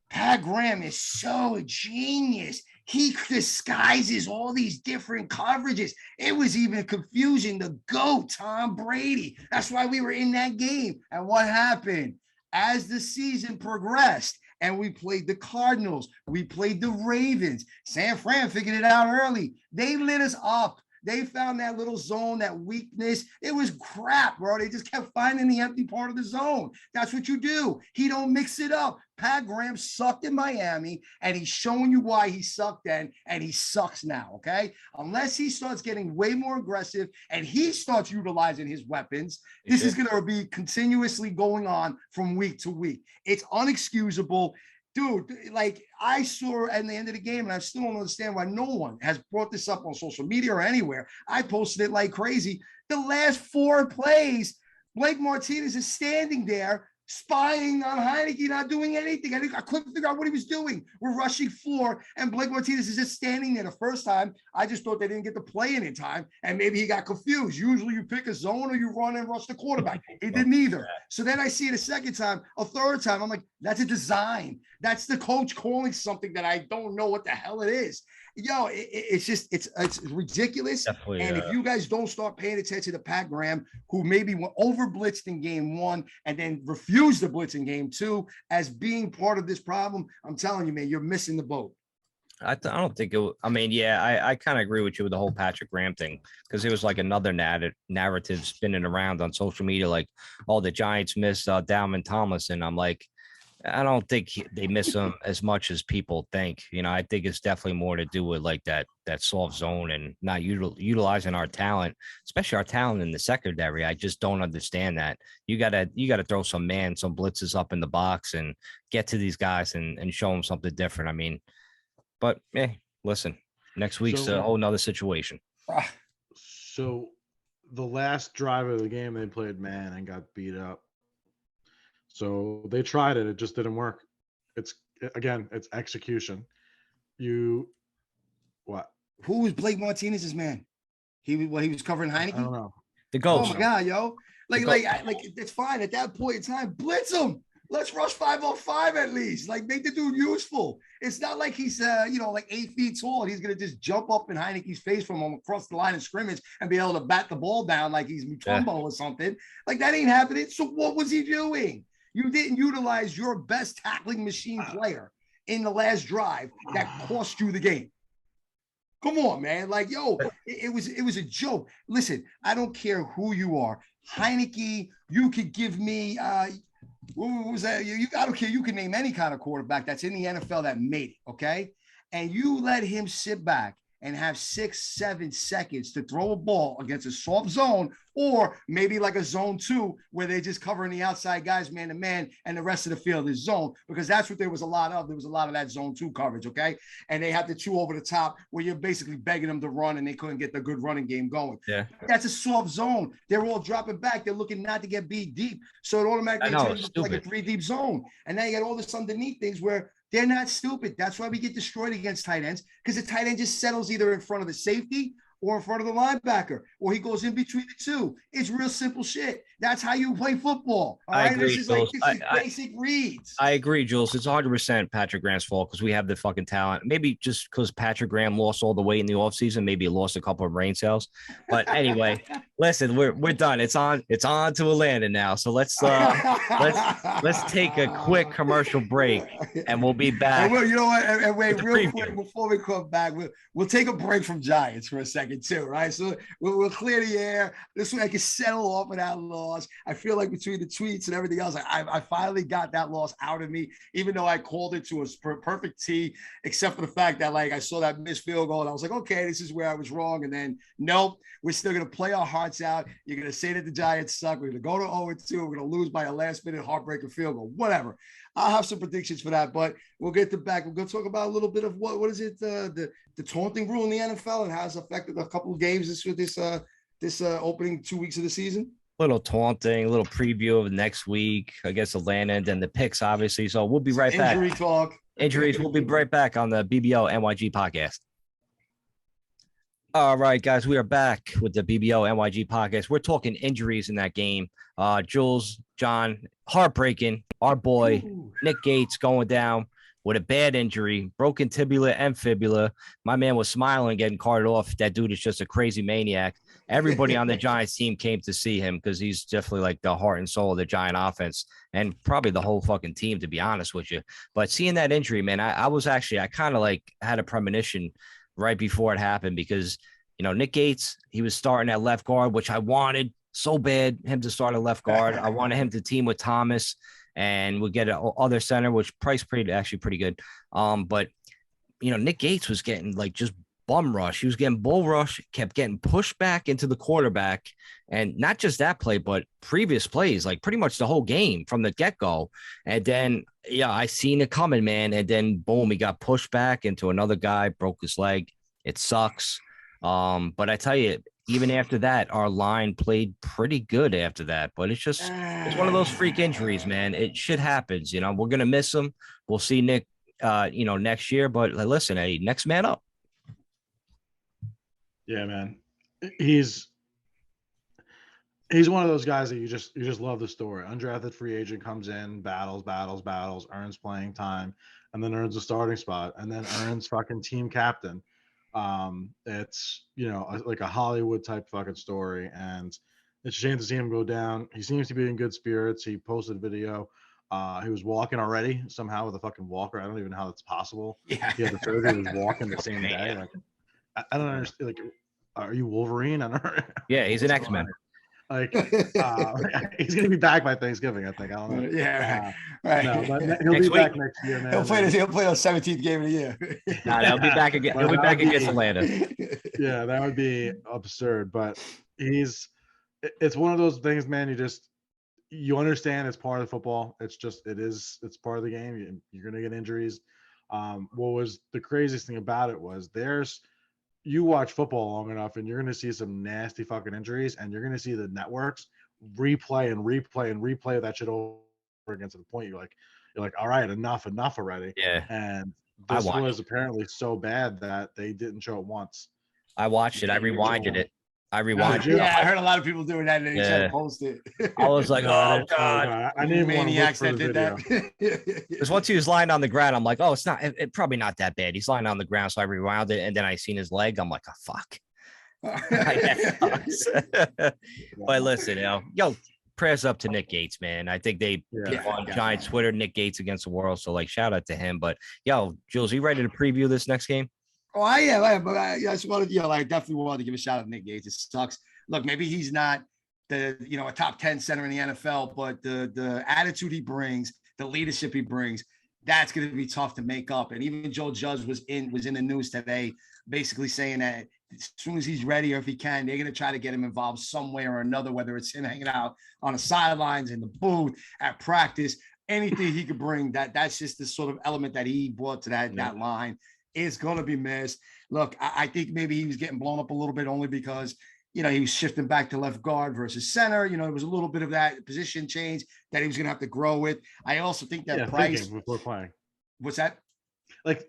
Pat Graham is so genius. He disguises all these different coverages. It was even confusing the GOAT, Tom Brady. That's why we were in that game. And what happened? As the season progressed, and we played the Cardinals, we played the Ravens. San Fran figured it out early. They lit us up. They found that little zone, that weakness. It was crap, bro. They just kept finding the empty part of the zone. That's what you do. He don't mix it up. Pat Graham sucked in Miami, and he's showing you why he sucked then, and he sucks now, okay? Unless he starts getting way more aggressive and he starts utilizing his weapons, this is going to be continuously going on from week to week. It's unexcusable. Dude, like I saw at the end of the game, and I still don't understand why no one has brought this up on social media or anywhere. I posted it like crazy. The last 4 plays, Blake Martinez is standing there spying on Heineke, not doing anything. I couldn't figure out what he was doing. We're rushing 4, and Blake Martinez is just standing there. The first time, I just thought they didn't get the play in in time, and maybe he got confused. Usually you pick a zone or you run and rush the quarterback. He didn't either. So then I see it a second time, a third time. I'm like, that's a design. That's the coach calling something that I don't know what the hell it is. Yo, it's just, it's ridiculous. Definitely, and if you guys don't start paying attention to Pat Graham, who maybe went over blitzed in game 1 and then refused to blitz in game 2 as being part of this problem, I'm telling you, man, you're missing the boat. I don't think it. I mean, yeah, I kind of agree with you with the whole Patrick Graham thing, because it was like another narrative spinning around on social media, like, oh, the Giants missed Dalvin Tomlinson. I'm like, I don't think they miss him as much as people think. You know, I think it's definitely more to do with like that soft zone and not utilizing our talent, especially our talent in the secondary. I just don't understand that. You gotta throw some blitzes up in the box and get to these guys and show them something different. I mean, but listen, next week's a whole nother situation. So the last drive of the game, they played man and got beat up. So they tried it. It just didn't work. It's execution. What? Who was Blake Martinez's man? He was covering Heineke? I don't know. The ghost. Oh my God, yo. Like it's fine at that point in time. Blitz him. Let's rush 5-on-5 at least. Like, make the dude useful. It's not like he's like 8 feet tall and he's gonna just jump up in Heineke's face from him across the line of scrimmage and be able to bat the ball down like he's Mutombo or something. Like, that ain't happening. So what was he doing? You didn't utilize your best tackling machine player in the last drive that cost you the game. Come on, man. Like, yo, it was a joke. Listen, I don't care who you are. Heineke, you could give me what was that? I don't care. You can name any kind of quarterback that's in the NFL that made it, okay? And you let him sit back and have 6-7 seconds to throw a ball against a soft zone, or maybe like a zone 2 where they're just covering the outside guys man to man and the rest of the field is zone, because that's what there was a lot of. There was a lot of that zone 2 coverage, okay? And they had to chew over the top where you're basically begging them to run and they couldn't get the good running game going. Yeah. That's a soft zone. They're all dropping back. They're looking not to get beat deep. So it automatically turns into like a 3 deep zone. And now you got all this underneath things where they're not stupid. That's why we get destroyed against tight ends, because the tight end just settles either in front of the safety or in front of the linebacker, or he goes in between the two. It's real simple shit. That's how you play football. All right, agree, this is basic reads. I agree, Jules. It's 100% Patrick Graham's fault because we have the fucking talent. Maybe just because Patrick Graham lost all the weight in the offseason, maybe he lost a couple of brain cells. But anyway, listen, we're done. It's on to Atlanta now. So let's take a quick commercial break, and we'll be back. You know what? And wait, real quick before we come back, we'll take a break from Giants for a second too, right? So we'll clear the air. This way I can settle off of that loss. I feel like between the tweets and everything else, I finally got that loss out of me, even though I called it to a perfect T, except for the fact that like I saw that missed field goal and I was like, okay, this is where I was wrong. And then nope, we're still gonna play our hearts out. You're gonna say that the Giants suck. We're gonna go to 0-2. We're gonna lose by a last-minute heartbreaker field goal. Whatever. I'll have some predictions for that, but we'll get to back. We're gonna talk about a little bit of what is it, the taunting rule in the NFL and how it's affected a couple of games this opening 2 weeks of the season. Little taunting, a little preview of next week against Atlanta, and then the picks, obviously. So we'll be right back. Injury talk. Injuries. We'll be right back on the BBO NYG podcast. All right, guys, we are back with the BBO NYG podcast. We're talking injuries in that game. Jules, John, heartbreaking. Our boy, Nick Gates, going down with a bad injury, broken tibia and fibula. My man was smiling, getting carted off. That dude is just a crazy maniac. Everybody on the Giants team came to see him because he's definitely like the heart and soul of the Giant offense and probably the whole fucking team, to be honest with you. But seeing that injury, man, I kind of like had a premonition right before it happened because, Nick Gates, he was starting at left guard, which I wanted so bad him to start at left guard. I wanted him to team with Thomas and we'll get an other center, which price actually pretty good. But Nick Gates was getting like just bum rush. He was getting bull rush, kept getting pushed back into the quarterback. And not just that play, but previous plays, like pretty much the whole game from the get-go. And then, I seen it coming, man. And then boom, he got pushed back into another guy, broke his leg. It sucks. But I tell you, even after that, our line played pretty good after that. But it's one of those freak injuries, man. It shit happens. We're gonna miss him. We'll see Nick next year. But listen, hey, next man up. Yeah, man. He's one of those guys that you just love the story. Undrafted free agent comes in, battles, earns playing time, and then earns a starting spot, and then earns fucking team captain. It's like a Hollywood type fucking story, and it's a shame to see him go down. He seems to be in good spirits. He posted a video. He was walking already somehow with a fucking walker. I don't even know how that's possible. Yeah. He had the surgery. He was walking the same day. Like, I don't understand. Like, are you Wolverine? I don't know. Yeah, he's an X-Men. Like, he's gonna be back by Thanksgiving, I think. I don't know. Yeah, right. No, but he'll be back next year, man. He'll play the 17th game of the year. Nah, he'll be back again. He'll be back against Atlanta. Yeah, that would be absurd. But it's one of those things, man. You understand it's part of football. It's part of the game. You're gonna get injuries. What was the craziest thing about it was you watch football long enough and you're going to see some nasty fucking injuries, and you're going to see the networks replay that shit over again to the point you're like, all right, enough already. Yeah. And this was apparently so bad that they didn't show it once. I watched it. I rewinded it. Yeah, I heard a lot of people doing that, and then they tried to post it. I was like, oh god, I need maniacs that did that. Because once he was lying on the ground, I'm like, oh, it's not, it probably not that bad. He's lying on the ground, so I rewound it, and then I seen his leg. I'm like, oh fuck. But listen, prayers up to Nick Gates, man. I think they on Giants Twitter, Nick Gates against the world. So like, shout out to him. But Jules, you ready to preview this next game? Oh, I am. But I just wanted, I definitely wanted to give a shout out to Nick Gates. It sucks. Look, maybe he's not a top 10 center in the NFL, but the attitude he brings, the leadership he brings, that's going to be tough to make up. And even Joe Judge was in the news today, basically saying that as soon as he's ready or if he can, they're going to try to get him involved some way or another, whether it's him hanging out on the sidelines, in the booth, at practice, anything he could bring. That's just the sort of element that he brought to that line. Is going to be missed. Look, I think maybe he was getting blown up a little bit only because, he was shifting back to left guard versus center. There was a little bit of that position change that he was going to have to grow with. I also think that Price before playing. What's that? Like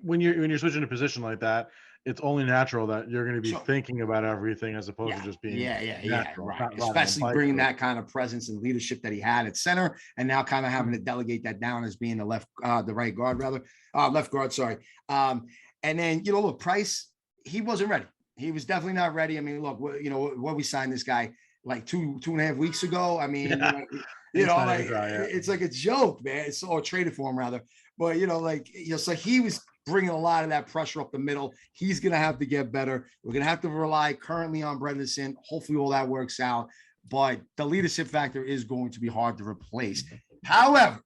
when you're switching a position like that, it's only natural that you're going to be thinking about everything as opposed to just being natural, right. Especially bringing that kind of presence and leadership that he had at center, and now kind of having to delegate that down as being the left guard. Sorry. And then look, Price, he wasn't ready. He was definitely not ready. I mean, look, what we signed this guy like two and a half weeks ago. I mean, it's like a joke, man. Or traded for him rather. But so he was bringing a lot of that pressure up the middle. He's going to have to get better. We're going to have to rely currently on Bredesen. Hopefully all that works out. But the leadership factor is going to be hard to replace. However,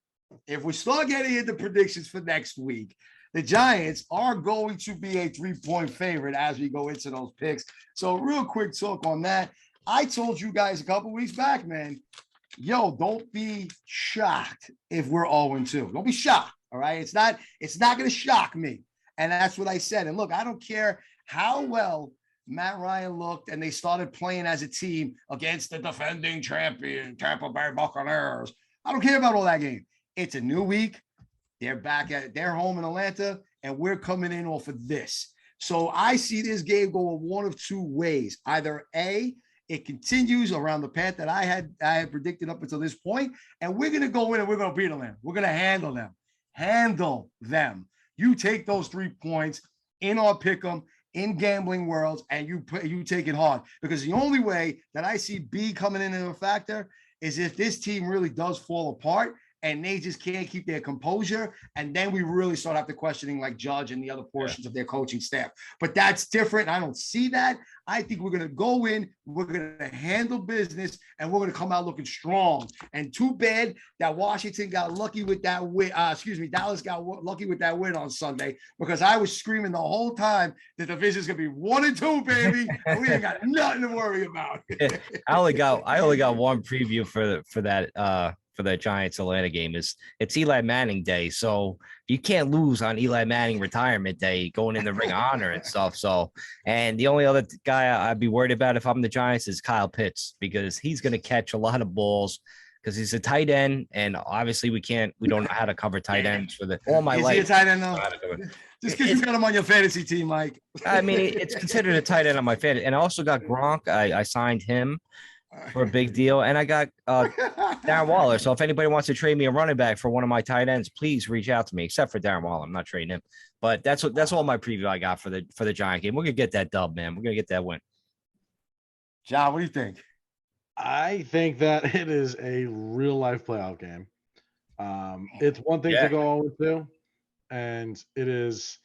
if we start getting into predictions for next week, the Giants are going to be a 3-point favorite as we go into those picks. So real quick talk on that. I told you guys a couple weeks back, man, don't be shocked if we're 0-2. Don't be shocked. All right. It's not going to shock me. And that's what I said. And look, I don't care how well Matt Ryan looked and they started playing as a team against the defending champion Tampa Bay Buccaneers. I don't care about all that game. It's a new week. They're back at their home in Atlanta, and we're coming in off of this. So I see this game going one of two ways. Either A, it continues around the path that I had predicted up until this point, and we're going to go in and we're going to beat them. We're going to handle them. handle them. You take those 3 points in our pick'em, in gambling worlds, and you take it hard, because the only way that I see B coming in as a factor is if this team really does fall apart and they just can't keep their composure. And then we really start after questioning like Judge and the other portions of their coaching staff. But that's different. I don't see that. I think we're going to go in, we're going to handle business, and we're going to come out looking strong. And too bad that Washington got lucky with that win. Dallas got lucky with that win on Sunday, because I was screaming the whole time the division's going to be 1-2, baby. We ain't got nothing to worry about. I only got one preview for that Giants Atlanta game. It's Eli Manning Day, so you can't lose on Eli Manning retirement day, going in the Ring of Honor and stuff. So, and the only other guy I'd be worried about if I'm the Giants is Kyle Pitts, because he's going to catch a lot of balls because he's a tight end, and obviously we don't know how to cover tight ends for all my life. Is he a tight end though? Just because you got him on your fantasy team, Mike. I mean, it's considered a tight end on my fantasy, and I also got Gronk. I signed him for a big deal, and I got Darren Waller. So if anybody wants to trade me a running back for one of my tight ends, please reach out to me. Except for Darren Waller, I'm not trading him. But that's all my preview I got for the Giant game. We're gonna get that dub, man. We're gonna get that win. John, what do you think? I think that it is a real life playoff game. It's one thing to go 0-2, and it is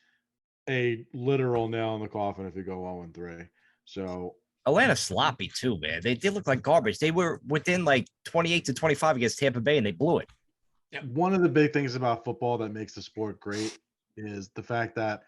a literal nail in the coffin if you go 0-3. So Atlanta's sloppy too, man. They look like garbage. They were within like 28-25 against Tampa Bay, and they blew it. One of the big things about football that makes the sport great is the fact that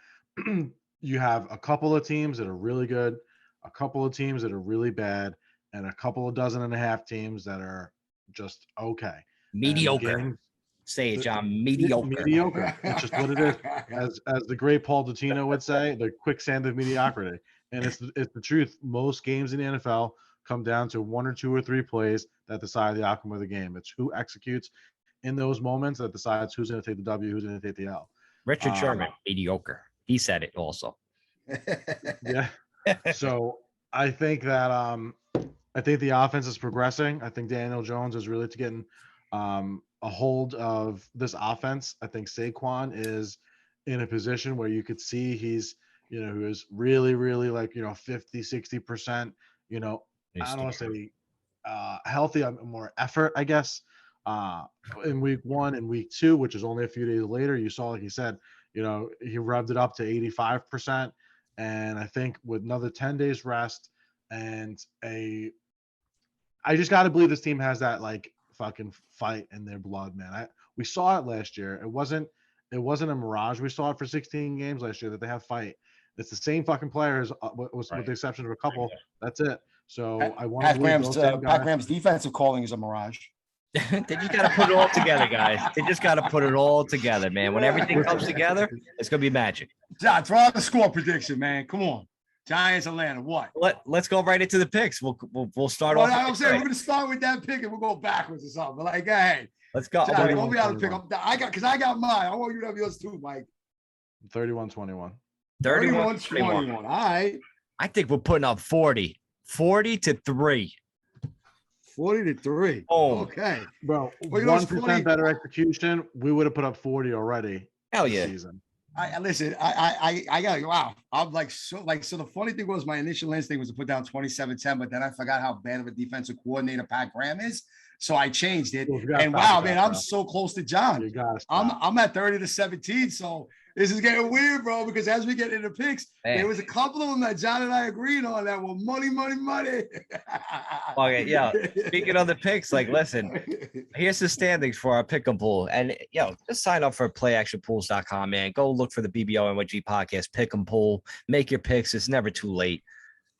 you have a couple of teams that are really good, a couple of teams that are really bad, and a couple of dozen and a half teams that are just okay. Mediocre. Say it, John. Mediocre. Mediocre. It's just what it is. As the great Paul Dottino would say, the quicksand of mediocrity. And it's the truth. Most games in the NFL come down to 1 or 2 or 3 plays that decide the outcome of the game. It's who executes in those moments that decides who's going to take the W, who's going to take the L. Richard Sherman, mediocre. He said it also. Yeah. So I think that I think the offense is progressing. I think Daniel Jones is really getting a hold of this offense. I think Saquon is in a position where you could see he's, who is really, really 50, 60%, I don't want to say healthy, more effort, I guess. In week 1 and week 2, which is only a few days later, you saw, like he said, he revved it up to 85%. And I think with another 10 days rest and I just got to believe this team has that fucking fight in their blood, man. We saw it last year. It wasn't a mirage. We saw it for 16 games last year that they have fight. It's the same fucking players, with the exception of a couple. That's it. So I want Pat Graham's defensive calling is a mirage. They just got to put it all together, guys. They just got to put it all together, man. When everything comes together, it's going to be magic. John, throw out the score prediction, man. Come on. Giants, Atlanta, what? Let's go right into the picks. We'll start off. I'm saying we're going to start with that pick and we'll go backwards or something. But hey. Let's go. John, don't be out of pick. I got mine. I want you to have yours too, Mike. 31-21. 31-21. All right. I think we're putting up 40. 40-3. 40-3. Oh, okay, bro. 1% better execution. We would have put up 40 already. Hell yeah. Season. I listen. I gotta go. Wow. I'm so the funny thing was my initial instinct was to put down 27-10, but then I forgot how bad of a defensive coordinator Pat Graham is, so I changed it. And wow, man, I'm so close to John. I'm at 30-17. So this is getting weird, bro, because as we get into picks, there was a couple of them that John and I agreed on that were money. Okay, yeah. Speaking of the picks, listen, here's the standings for our pick 'em pool. And, just sign up for playactionpools.com, man. Go look for the BBONYG podcast, pick 'em pool. Make your picks. It's never too late.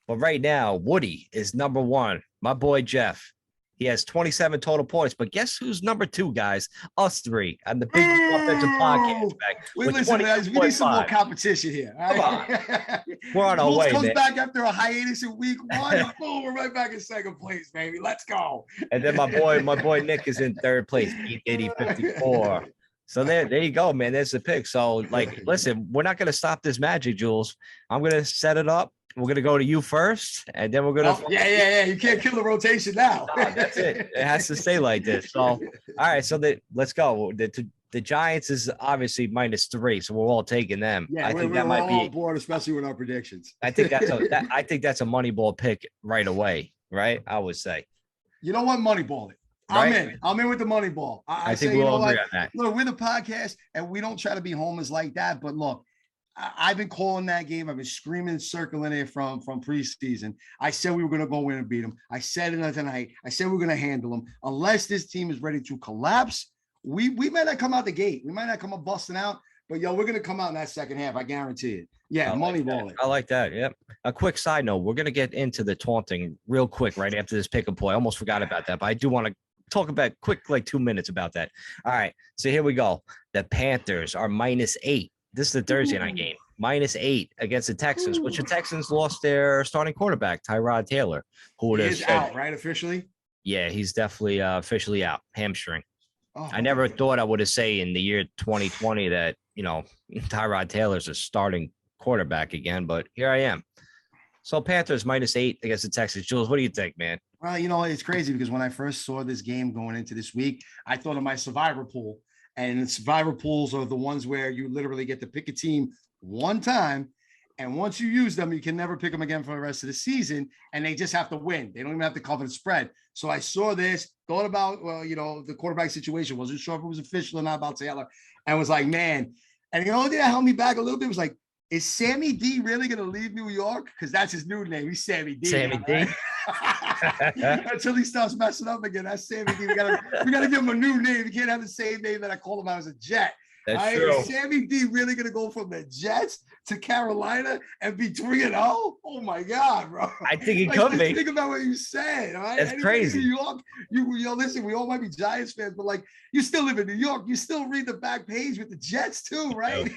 But right now, Woody is number 1. My boy, Jeff. He has 27 total points, but guess who's number 2, guys? Us 3 on the Big Offensive Podcast back. Listen, guys, we need some more competition here. Come on. We're on our way, comes man. back after a hiatus in week 1, and boom, we're right back in second place, baby. Let's go. And then my boy Nick is in 3rd place, 80-54. So there you go, man. There's the pick. So, listen, we're not going to stop this magic, Jules. I'm going to set it up. We're going to go to you first, and then we're going to – Yeah. You can't kill the rotation now. No, that's it. It has to stay like this. So, all right. So, let's go. The The Giants is obviously -3, so we're all taking them. Yeah, I think we're that might all be. on board, especially with our predictions. I think that's a money ball pick right away, right? I would say. You know what? Moneyball it. Right? I'm in with the money ball. I think say, we'll you know agree what? on that. Look, we're the podcast, and we don't try to be homers like that. But look, I've been calling that game. I've been screaming, circling it from preseason. I said we were going to go in and beat them. I said it tonight. I said we're going to handle them. Unless this team is ready to collapse, we might not come out the gate. We might not come up busting out. But, yo, we're going to come out in that second half. I guarantee it. Yeah, Moneyball it. I like that. Yep. A quick side note. We're going to get into the taunting real quick right after this pick and play. I almost forgot about that, but I do want to talk about quick, like 2 minutes about that. All right. So here we go. The Panthers are -8. This is the Thursday night game. -8 against the Texans, which the Texans lost their starting quarterback, Tyrod Taylor, who is out, right, officially? Yeah, he's definitely officially out, hamstring. Oh, I never thought I would have say in the year 2020 that, Tyrod Taylor's a starting quarterback again, but here I am. So Panthers -8 against the Texans. Jules, what do you think, man? Well, it's crazy because when I first saw this game going into this week, I thought of my survivor pool. And the survivor pools are the ones where you literally get to pick a team one time. And once you use them, you can never pick them again for the rest of the season. And they just have to win. They don't even have to cover the spread. So I saw this, thought about, the quarterback situation. Wasn't sure if it was official or not about Taylor. And was like, man. And the only thing that held me back a little bit was like, is Sammy D really going to leave New York? Because that's his new name. He's Sammy D. Sammy D. Until he starts messing up again. That's Sammy D. We gotta give him a new name. He can't have the same name that I called him when I was a Jet. That's true. Is Sammy D really gonna go from the Jets to Carolina and be 3-0? Oh my God, bro. I think it could be. Think about what you said. All right? That's crazy. New York, listen, we all might be Giants fans, but like you still live in New York. You still read the back page with the Jets too, right?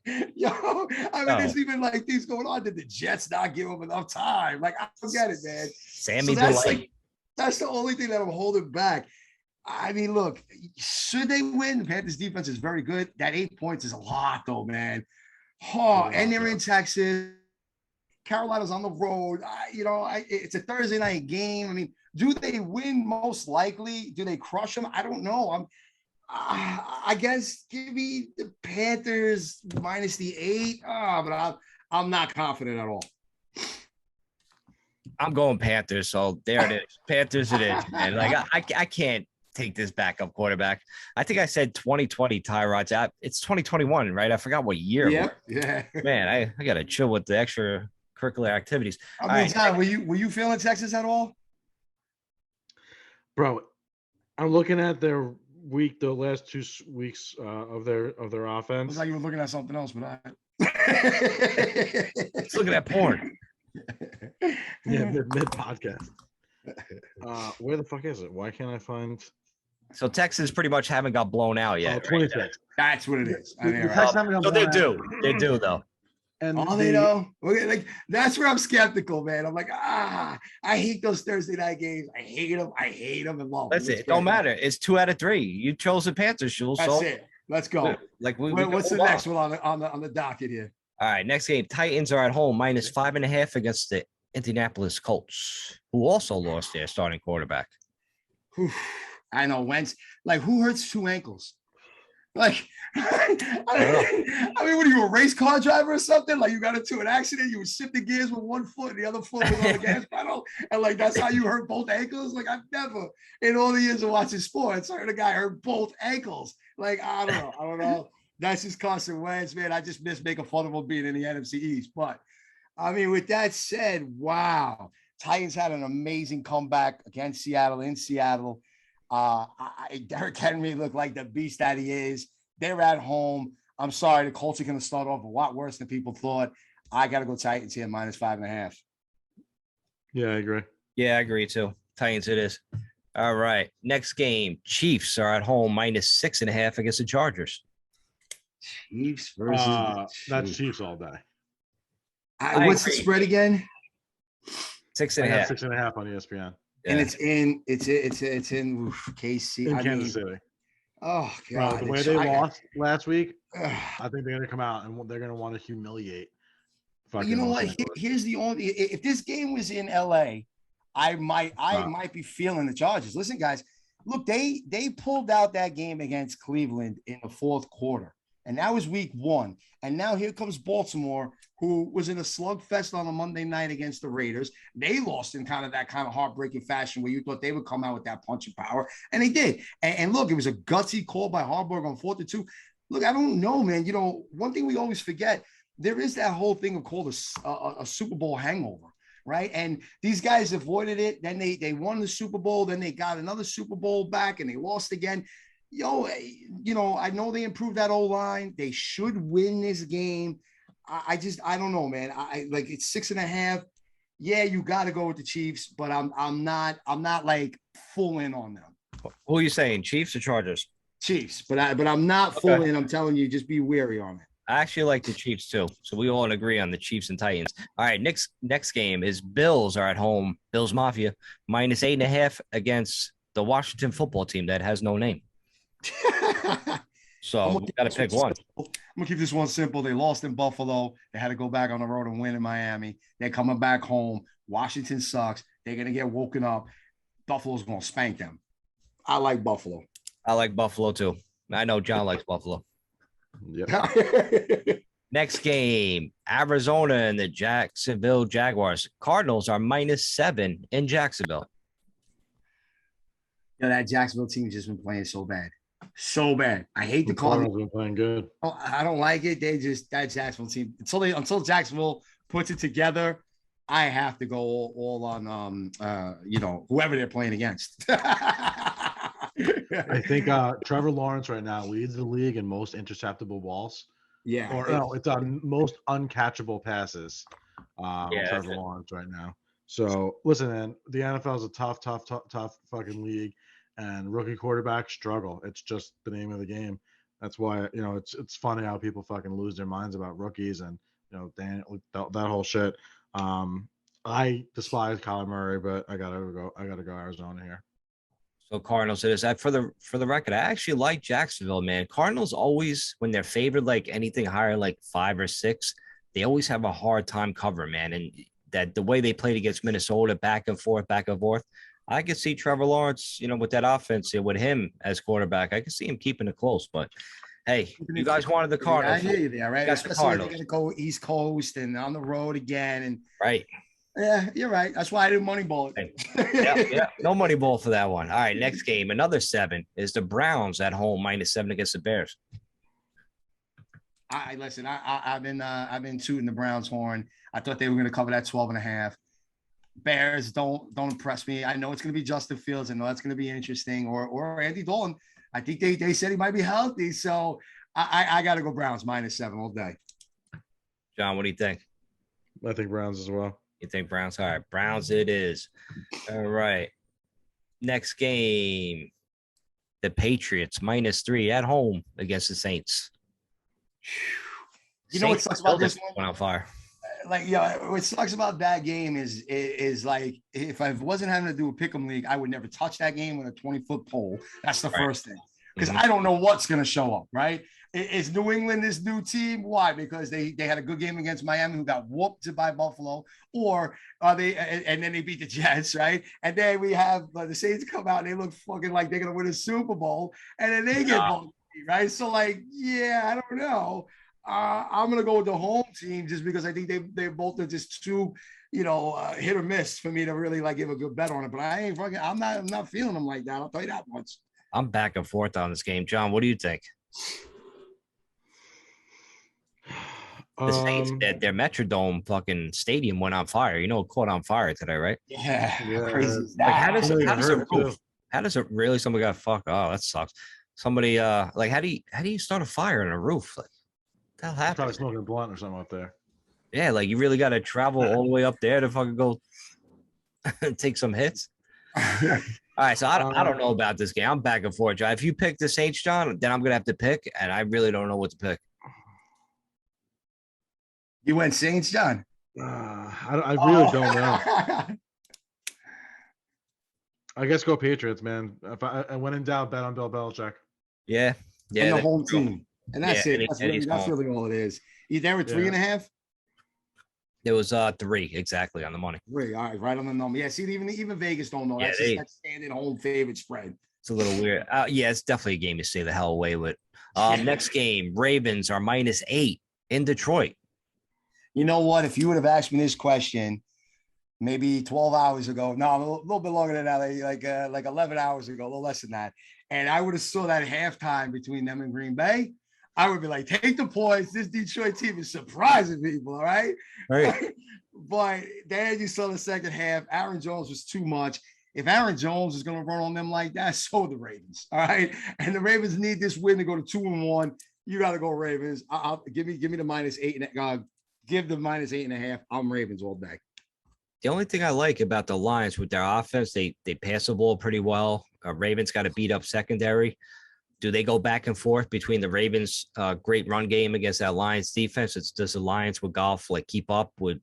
There's even like things going on. Did the Jets not give him enough time? Like, I forget it, man. Sammy That's the only thing that I'm holding back. I mean, look, should they win? The Panthers defense is very good. That 8 points is a lot, though, man. And they're in Texas. Carolina's on the road. It's a Thursday night game. I mean, do they win? Most likely. Do they crush them? I don't know. I guess give me the Panthers -8. But I'm not confident at all. I'm going Panthers, so there it is. Panthers it is, man. Like I can't take this backup quarterback. I think I said 2020 Tyrod's out. It's 2021, right? I forgot what year. Yeah. Man, I gotta chill with the extracurricular activities. I mean, Tom, were you feeling Texas at all? Bro, I'm looking at their the last 2 weeks of their offense. Looks like you were looking at something else, but I Let's look at that porn. Yeah, mid podcast. Where the fuck is it? Why can't I find? So Texas pretty much haven't got blown out yet. 26. Right? That's what it is. So they do. They do though. And they know. Like that's where I'm skeptical, man. I'm like, I hate those Thursday night games. I hate them and love them. That's it. Don't matter. It's 2 out of 3. You chose the Panthers, Jules. That's it. Let's go. Like what's the next one on the docket here? All right, next game. Titans are at home -5.5 against the Indianapolis Colts, who also lost their starting quarterback. I know Wentz. Like, who hurts 2 ankles? Like, I mean, what are you, a race car driver or something? Like, you got into an accident, you were shifting gears with one foot, and the other foot was on the gas pedal, and like that's how you hurt both ankles? Like, I've never, in all the years of watching sports, heard a guy hurt both ankles. Like, I don't know. That's just Carson Wentz, man. I just miss making fun of him being in the NFC East. But, I mean, with that said, wow. Titans had an amazing comeback against Seattle, in Seattle. Derrick Henry looked like the beast that he is. They're at home. I'm sorry, the Colts are going to start off a lot worse than people thought. I got to go Titans here, -5.5. Yeah, I agree. Yeah, I agree too. Titans it is. All right. Next game. Chiefs are at home -6.5 against the Chargers. Chiefs versus that's Chiefs all day. What's the spread again? 6.5. 6.5 on ESPN. Yeah. And it's in KC. In Kansas City. Oh God! Bro, the way they lost last week, I think they're gonna come out and they're gonna want to humiliate. You know what? Here's the only. If this game was in LA, I might be feeling the Chargers. Listen, guys, Look, they pulled out that game against Cleveland in the fourth quarter, and that was week 1. And now here comes Baltimore, who was in a slugfest on a Monday night against the Raiders. They lost in kind of heartbreaking fashion where you thought they would come out with that punching power, and they did. And look, it was a gutsy call by Harbaugh on 4th and 2. Look, I don't know, man. You know, one thing we always forget, there is that whole thing of called a Super Bowl hangover, right? And these guys avoided it. Then they won the Super Bowl. Then they got another Super Bowl back, and they lost again. You know, I know they improved that O-line. They should win this game. I don't know, man. I like it's 6.5. Yeah, you got to go with the Chiefs, but I'm not like full in on them. Who are you saying, Chiefs or Chargers? Chiefs, but I'm not full in. I'm telling you, just be wary on it. I actually like the Chiefs too, so we all agree on the Chiefs and Titans. All right, next game is Bills are at home. Bills Mafia -8.5 against the Washington football team that has no name. So we got to pick one. I'm gonna keep this one simple. They lost in Buffalo. They had to go back on the road and win in Miami. They're coming back home. Washington sucks. They're gonna get woken up. Buffalo's gonna spank them. I like Buffalo. I like Buffalo too. I know John likes Buffalo. Yep. Next game, Arizona and the Jacksonville Jaguars. Cardinals are -7 in Jacksonville. Yeah, that Jacksonville team's just been playing so bad. So bad. I hate the Cardinals. Been playing good. I don't like it. That Jacksonville team until Jacksonville puts it together. I have to go all on whoever they're playing against. I think Trevor Lawrence right now leads the league in most interceptable balls. Yeah. Or no, it's on most uncatchable passes. Trevor Lawrence right now. So listen, man, the NFL is a tough fucking league, and rookie quarterbacks struggle. It's just the name of the game. That's why it's funny how people fucking lose their minds about rookies and that whole shit. I despise Kyler Murray, but I gotta go Arizona here. So Cardinals it is. For the record, I actually like Jacksonville, man. Cardinals always, when they're favored like anything higher, like 5 or 6, they always have a hard time covering, man. And that the way they played against Minnesota, back and forth, I could see Trevor Lawrence, with that offense, with him as quarterback, I could see him keeping it close. But hey, you guys wanted the Cardinals. I hear you there, right? Especially if they're going to go East Coast and on the road again, and right. Yeah, you're right. That's why I didn't Moneyball it. Yeah. No Moneyball for that one. All right, next game, another 7 is the Browns at home -7 against the Bears. Listen. I've been tooting the Browns horn. I thought they were going to cover that 12.5. Bears don't impress me. I know it's going to be Justin Fields. I know that's going to be interesting. Or Andy Dalton. I think they said he might be healthy. So I got to go Browns -7 all day. John, what do you think? I think Browns as well. You think Browns? All right, Browns it is. All right. Next game, the Patriots -3 at home against the Saints. You know what sucks about this one? Went on fire. What sucks about that game is like if I wasn't having to do a pick'em league, I would never touch that game with a 20-foot pole. That's the first thing. Because I don't know what's going to show up, right? Is New England this new team? Why? Because they had a good game against Miami, who got whooped by Buffalo, or are they? And then they beat the Jets, right? And then we have the Saints come out and they look fucking like they're gonna win a Super Bowl, and then they get bumped, right? So I don't know. I'm gonna go with the home team just because I think they both are just too, hit or miss for me to really give a good bet on it. But I'm not feeling them like that. I'll tell you that much. I'm back and forth on this game. John, what do you think? The Saints, their Metrodome fucking stadium went on fire. It caught on fire today, right? Yeah. Crazy. How does it really? Somebody got fucked. Oh, that sucks. Somebody how do you start a fire on a roof? What the hell happened? Probably smoking a blunt or something up there. Yeah, you really got to travel all the way up there to fucking go take some hits. All right, so I don't know about this game. I'm back and forth, John. If you pick the Saints, John, then I'm gonna have to pick, and I really don't know what to pick. You went Saints, John? I really don't know. I guess go Patriots, man. If I when in doubt, bet on Bill Belichick. Yeah. And the home team, and that's it. That's really all it is. You there with 3.5? It was 3 exactly on the money. 3, all right, right on the number. Yeah, see, even Vegas don't know. That's just that standard home favorite spread. It's a little weird. Yeah, it's definitely a game you stay the hell away with. Next game, Ravens are -8 in Detroit. You know what? If you would have asked me this question maybe 12 hours ago, no, a little bit longer than that, like 11 hours ago, a little less than that, and I would have saw that halftime between them and Green Bay, I would be like, take the points. This Detroit team is surprising people, all right? Right. But then you saw the second half. Aaron Jones was too much. If Aaron Jones is going to run on them like that, so are the Ravens. All right. And the Ravens need this win to go to 2-1. You got to go Ravens. I'll give me the -8. Give the -8.5. I'm Ravens all day. The only thing I like about the Lions with their offense, they pass the ball pretty well. Ravens got to beat up secondary. Do they go back and forth between the Ravens' great run game against that Lions defense? Does the Lions with golf like keep up with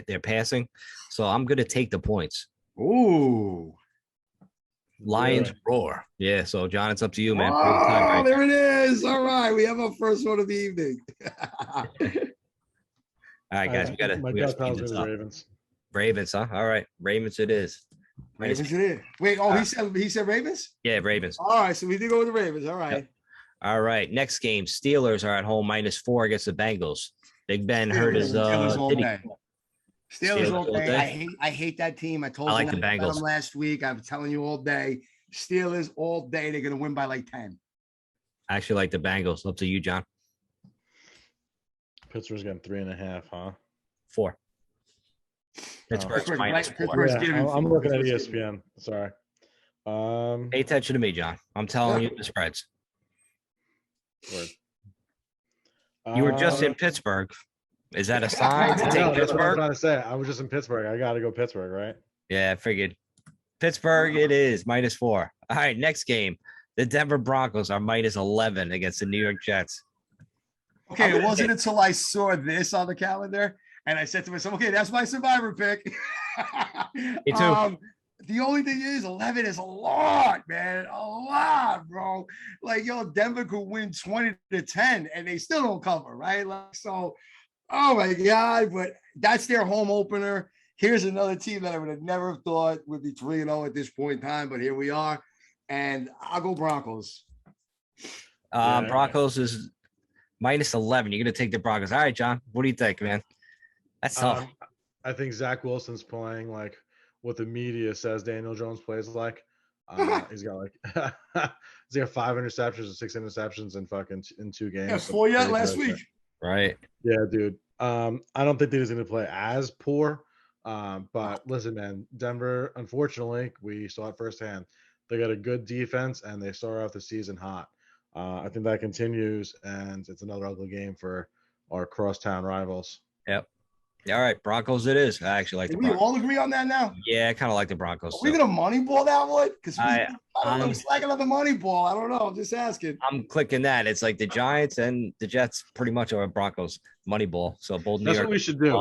their passing? So I'm going to take the points. Ooh. Lions roar. Yeah. So John, it's up to you, man. Oh, there it is. All right. We have our first one of the evening. All right, guys. We got to speed this up. Ravens, huh? All right. Ravens it is. Ravens it is. Wait, he said Ravens? Yeah, Ravens. All right. So we did go with the Ravens. All right. Yep. All right. Next game. Steelers are at home -4 against the Bengals. Big Ben hurt his Steelers all day. Steelers all day. I hate that team. I told you the Bengals last week. I'm telling you all day. Steelers all day. They're gonna win by like 10. I actually like the Bengals. Up to you, John. Pittsburgh's getting 3.5, huh? 4. Pittsburgh's -4. Yeah, I'm looking at ESPN. Sorry. Pay attention to me, John. I'm telling you the spreads. Word. You were just in Pittsburgh. Is that a sign to take Pittsburgh? That's what I'm trying to say. I was just in Pittsburgh. I got to go Pittsburgh, right? Yeah, I figured. Pittsburgh it is, -4. All right, next game. The Denver Broncos are -11 against the New York Jets. Okay, it wasn't until I saw this on the calendar and I said to myself, okay, that's my survivor pick. Me too. The only thing is 11 is a lot, man. A lot, bro. Like, Denver could win 20-10 and they still don't cover, right? Like, so, oh my God, but that's their home opener. Here's another team that I would have never thought would be 3-0 at this point in time, but here we are. And I'll go Broncos. Broncos is -11. You're going to take the Broncos. All right, John. What do you think, man? That's tough. I think Zach Wilson's playing like what the media says Daniel Jones plays like. He's got like he's got 5 interceptions and 6 interceptions in 2 games. Yeah, 4 yet last week. Right. Yeah, dude. I don't think that he's going to play as poor. But listen, man, Denver, unfortunately, we saw it firsthand. They got a good defense and they start off the season hot. I think that continues, and it's another ugly game for our crosstown rivals. Yep. All right, Broncos it is. I actually like the Broncos. We all agree on that now? Yeah, I kind of like the Broncos. Are we going to moneyball that one? Because I don't know. I'm slacking on the moneyball. I don't know. I'm just asking. I'm clicking that. It's like the Giants and the Jets pretty much are Broncos moneyball. So bold New That's York. what we should do.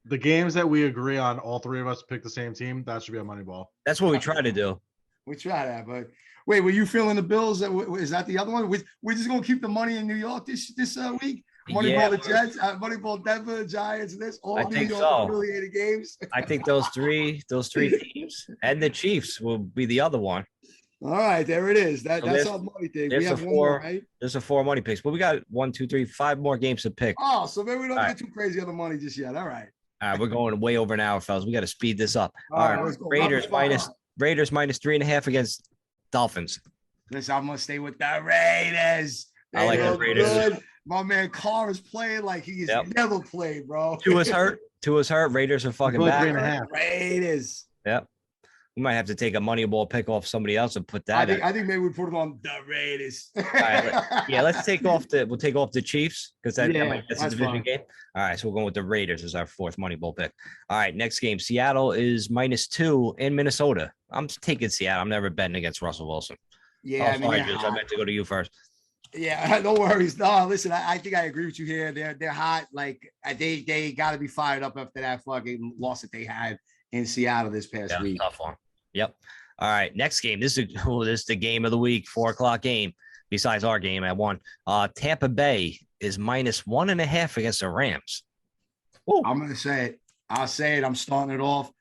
The games that we agree on, all 3 of us pick the same team. That should be a moneyball. That's what we try to do. We try that, but wait, were you feeling the Bills? Is that the other one? We're just gonna keep the money in New York this week. Moneyball the Jets, Moneyball Denver, Giants, all New York affiliated games. I think those three teams and the Chiefs will be the other one. All right, there it is. That's our money thing. We have 1 more, right? There's a 4 money picks, but we got 1, 2, 3, 5 more games to pick. Oh, so maybe we don't get too crazy on the money just yet. All right. All right, we're going way over an hour, fellas. We got to speed this up. All right, Raiders -3.5 against Dolphins. Listen, I'm gonna stay with the Raiders. I like the Raiders. Good. My man Carr is playing like he's never played, bro. Tua's hurt. Raiders are fucking back. Raiders. Yep. We might have to take a Moneyball pick off somebody else and put that. I think maybe we put it on the Raiders. All right, let's take off we'll take off the Chiefs because that's a division game. All right, so we're going with the Raiders as our 4th Moneyball pick. All right, next game. Seattle is -2 in Minnesota. I'm taking Seattle. I'm never betting against Russell Wilson. Yeah, I meant to go to you first. Yeah, no worries. No, listen, I think I agree with you here. They're hot. Like they got to be fired up after that fucking loss that they had in Seattle this past week. Tough one. Yep. All right, next game. This is the game of the week, 4:00 game. Besides our game at 1, Tampa Bay is -1.5 against the Rams. Ooh. I'm gonna say it. I'll say it. I'm starting it off.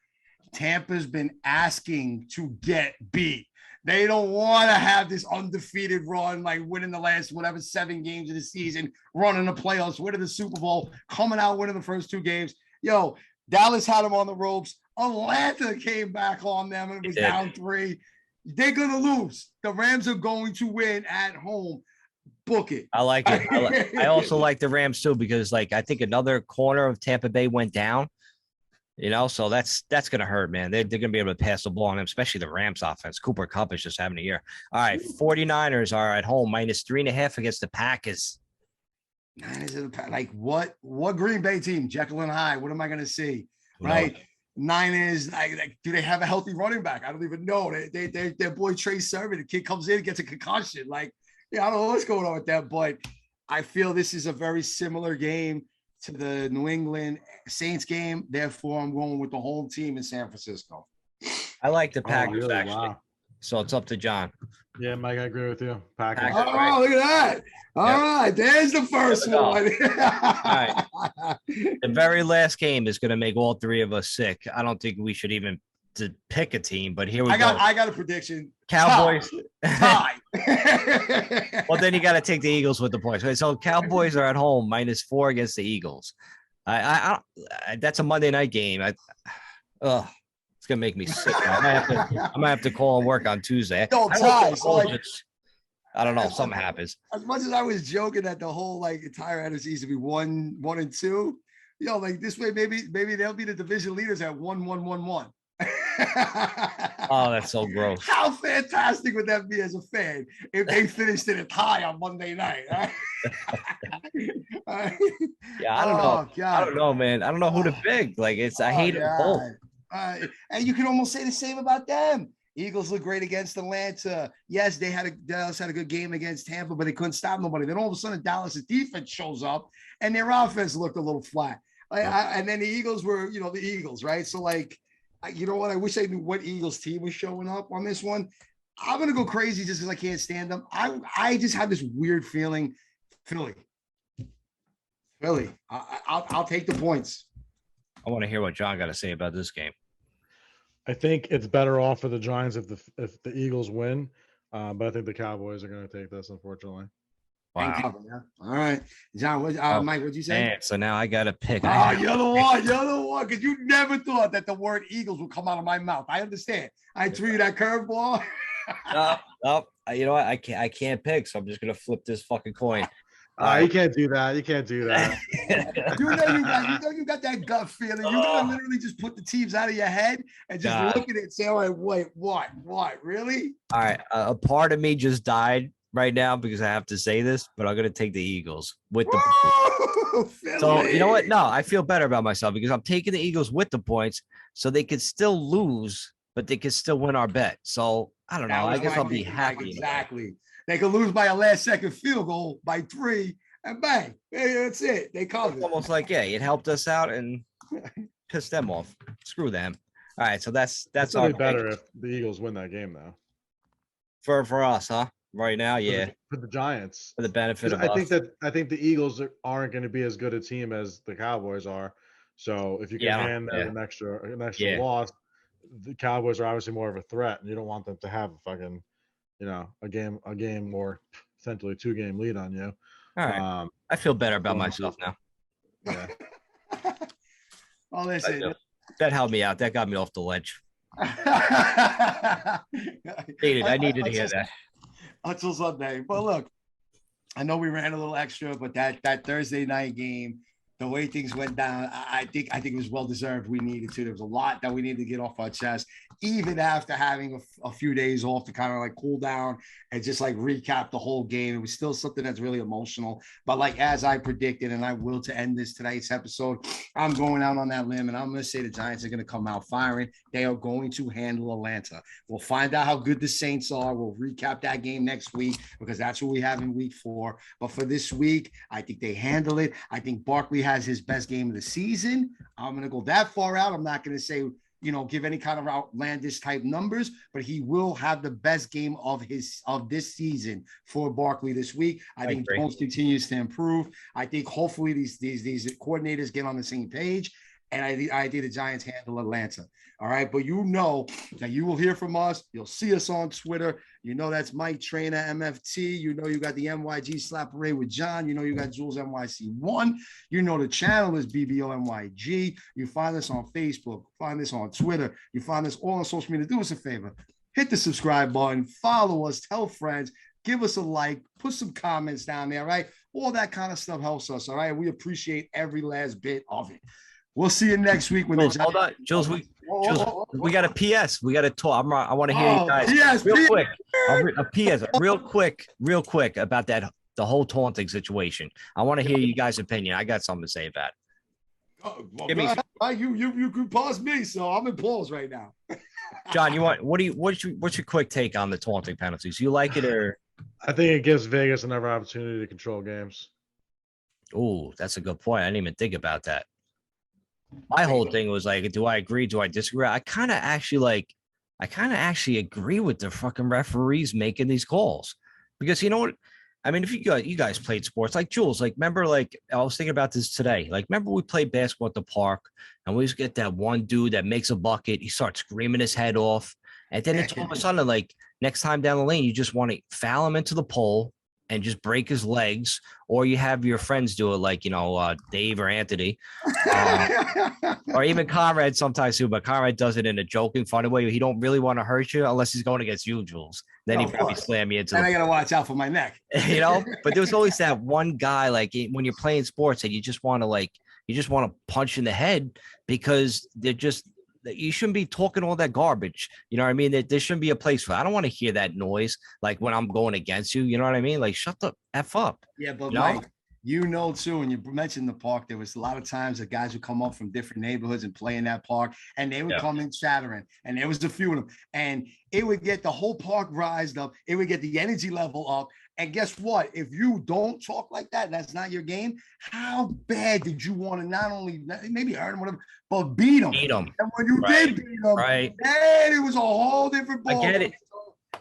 Tampa's been asking to get beat. They don't want to have this undefeated run, like winning the last, 7 games of the season, running the playoffs, winning the Super Bowl, coming out, winning the first 2 games. Yo, Dallas had them on the ropes. Atlanta came back on them and was down 3. They're going to lose. The Rams are going to win at home. Book it. I like it. I also like the Rams too, because I think another corner of Tampa Bay went down. So that's going to hurt, man. They're going to be able to pass the ball on them, especially the Rams offense. Cooper Kupp is just having a year. All right, 49ers are at home -3.5 against the Packers. Like what Green Bay team? Jekyll and Hyde. What am I going to see? Right? Niners. Do they have a healthy running back? I don't even know. Their boy Trey Sermon, the kid comes in, gets a concussion. I don't know what's going on with that, but I feel this is a very similar game to the New England Saints game. Therefore, I'm going with the home team in San Francisco. I like the Packers, really? actually. Wow. So it's up to John. Yeah, Mike, I agree with you. Packers. Oh, right. Look at that. All right. There's the first one. All right. The very last game is going to make all 3 of us sick. I don't think we should even pick a team, but here we go. I got a prediction. Cowboys. Tie. Well, then you got to take the Eagles with the points. Right? So Cowboys are at home -4 against the Eagles. That's a Monday night game. It's gonna make me sick. I might have to call and work on Tuesday. Don't tie. So I don't know if something happens. As much as I was joking that the whole entire NFC East to be 1-2, this way maybe they'll be the division leaders at 1-1-1-1. Oh, that's so gross. How fantastic would that be as a fan if they finished in a tie on Monday night? Yeah, I don't know. God. I don't know, man. I don't know who to pick. I hate it both. And you can almost say the same about them. Eagles look great against Atlanta. Yes, Dallas had a good game against Tampa, but they couldn't stop nobody. Then all of a sudden, Dallas' defense shows up, and their offense looked a little flat. And then the Eagles were, the Eagles, right? So, you know what? I wish I knew what Eagles team was showing up on this one. I'm gonna go crazy just because I can't stand them. I just have this weird feeling. Philly. I'll take the points. I want to hear what John got to say about this game. I think it's better off for the Giants if the Eagles win, but I think the Cowboys are going to take this, unfortunately. Wow. All right, John. Mike, what'd you say? Man, so now I got to pick. You're the one, because you never thought that the word Eagles would come out of my mouth. I understand. I threw you that curveball. No. You know what? I can't pick, so I'm just gonna flip this fucking coin. You can't do that. You can't do that. you got that gut feeling. You're gonna literally just put the teams out of your head and just look at it and say, "All right, wait, what? Really?" All right, a part of me just died right now because I have to say this, but I'm gonna take the Eagles with the points. So you know what? No, I feel better about myself because I'm taking the Eagles with the points, so they could still lose, but they could still win our bet. So I don't know. I guess I'll be happy. Exactly. They could lose by a last-second field goal by 3, and bang, hey, that's it. They covered. It's almost like it helped us out and pissed them off. Screw them. All right, so that's only better if the Eagles win that game, though. For us, huh? Right now, yeah. For the Giants, for the benefit of us. I think the Eagles aren't going to be as good a team as the Cowboys are. So if you can hand them an extra loss, the Cowboys are obviously more of a threat, and you don't want them to have a fucking, a game or essentially a 2-game lead on you. All right. I feel better about myself now. Yeah. Oh, listen. That helped me out. That got me off the ledge. I needed to hear that. Until Sunday. But look, I know we ran a little extra, but that Thursday night game, the way things went down, I think it was well deserved. We needed to. There was a lot that we needed to get off our chest, even after having a few days off to kind of cool down and just recap the whole game. It was still something that's really emotional. But as I predicted, and I will to end tonight's episode, I'm going out on that limb, and I'm going to say the Giants are going to come out firing. They are going to handle Atlanta. We'll find out how good the Saints are. We'll recap that game next week because that's what we have in week 4. But for this week, I think they handle it. I think Barkley has his best game of the season. I'm going to go that far out. I'm not going to say, give any kind of outlandish type numbers, but he will have the best game of this season for Barkley this week. I think Jones continues to improve. I think hopefully these coordinators get on the same page, and I think the Giants handle Atlanta. All right, but you know that you will hear from us. You'll see us on Twitter. You know that's Mike Trainer MFT. You know you got the MYG Slap Parade with John. You know you got Jules NYC1. You know the channel is BBO MYG. You find us on Facebook. Find us on Twitter. You find us all on social media. Do us a favor. Hit the subscribe button. Follow us. Tell friends. Give us a like. Put some comments down there, right? All that kind of stuff helps us, all right? We appreciate every last bit of it. We'll see you next week when Jules, hold on, Jules. We got a PS. We got to talk. I want to hear you guys quick. A PS, real quick about that the whole taunting situation. I want to hear you guys' opinion. I got something to say about it. You could pause me, so I'm in pause right now. John, what's your quick take on the taunting penalties? You like it or? I think it gives Vegas another opportunity to control games. Oh, that's a good point. I didn't even think about that. My whole thing was like, do I agree? Do I disagree? I kind of actually agree with the fucking referees making these calls because you know what? I mean, if you guys played sports like Jules, like remember, like I was thinking about this today. Like, remember we played basketball at the park and we used to get that one dude that makes a bucket. He starts screaming his head off. And then it's all of a sudden, like next time down the lane, you just want to foul him into the pole and just break his legs, or you have your friends do it, like Dave or Anthony, or even Conrad sometimes too. But Conrad does it in a joking, funny way. He don't really want to hurt you unless he's going against you, Jules. Then he probably slam you into. And I gotta watch out for my neck. But there's always that one guy, like when you're playing sports, and you just want to punch in the head because they're just. You shouldn't be talking all that garbage. You know what I mean? There shouldn't be a place for it. I don't want to hear that noise like when I'm going against you. You know what I mean? Like, shut the F up. Yeah, but Mike, too, and you mentioned the park, there was a lot of times that guys would come up from different neighborhoods and play in that park, and they would come in chattering, and there was a few of them, and it would get the whole park rised up. It would get the energy level up. And guess what? If you don't talk like that, that's not your game. How bad did you want to not only maybe hurt him, whatever, but beat him? And when you did beat him, man, it was a whole different ball. I get it.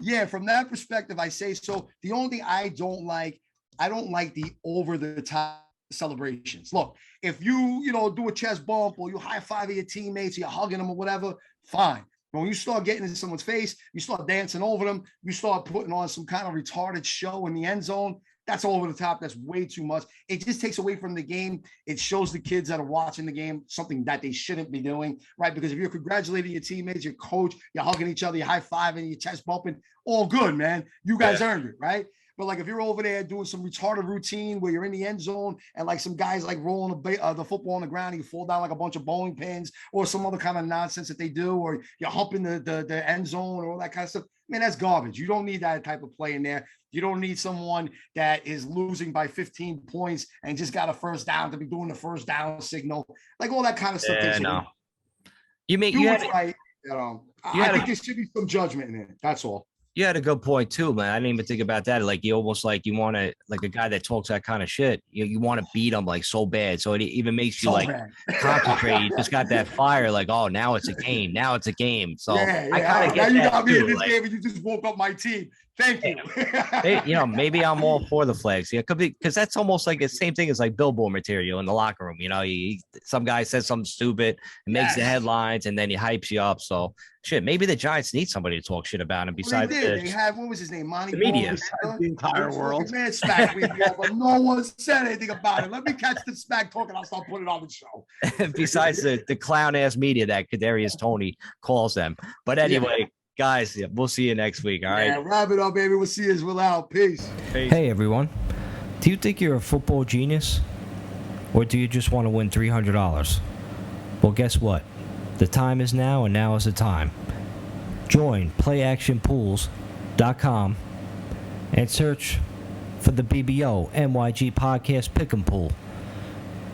Yeah, from that perspective, I say so. The only thing I don't like the over-the-top celebrations. Look, if you do a chest bump or you high-five your teammates, you're hugging them or whatever, fine. But when you start getting in someone's face, you start dancing over them, you start putting on some kind of retarded show in the end zone, that's over the top. That's way too much. It just takes away from the game. It shows the kids that are watching the game something that they shouldn't be doing, right? Because if you're congratulating your teammates, your coach, you're hugging each other, you're high-fiving, you're chest bumping, all good, man. You guys earned it, right? But like if you're over there doing some retarded routine where you're in the end zone and like some guys like rolling the football on the ground and you fall down like a bunch of bowling pins or some other kind of nonsense that they do, or you're humping the end zone or all that kind of stuff, man, that's garbage. You don't need that type of play in there. You don't need someone that is losing by 15 points and just got a first down to be doing the first down signal. Like all that kind of stuff. I think there should be some judgment in it. That's all. You had a good point too, man. I didn't even think about that. Like you almost like you want to, like a guy that talks that kind of shit. You want to beat him like so bad, so it even makes you concentrate. You just got that fire. Like, oh, now it's a game. Now it's a game. So I kind of get you that got me too. in this game, and you just woke up my team. Thank you. Maybe I'm all for the flags. Yeah, could be because that's almost like the same thing as like billboard material in the locker room. Some guy says something stupid and makes the headlines, and then he hypes you up. So shit, maybe the Giants need somebody to talk shit about him. Besides, they had what was his name, Monty. The media, the entire world. Man, smack me, but no one said anything about it. Let me catch the smack talk, and I'll start putting it on the show. Besides the clown ass media that Kadarius Toney calls them. But anyway. Yeah. Guys, we'll see you next week. All right. Yeah, wrap it up, baby. We'll see you as well out. Peace. Hey, everyone. Do you think you're a football genius? Or do you just want to win $300? Well, guess what? The time is now, and now is the time. Join playactionpools.com and search for the BBO NYG Podcast Pick'em Pool.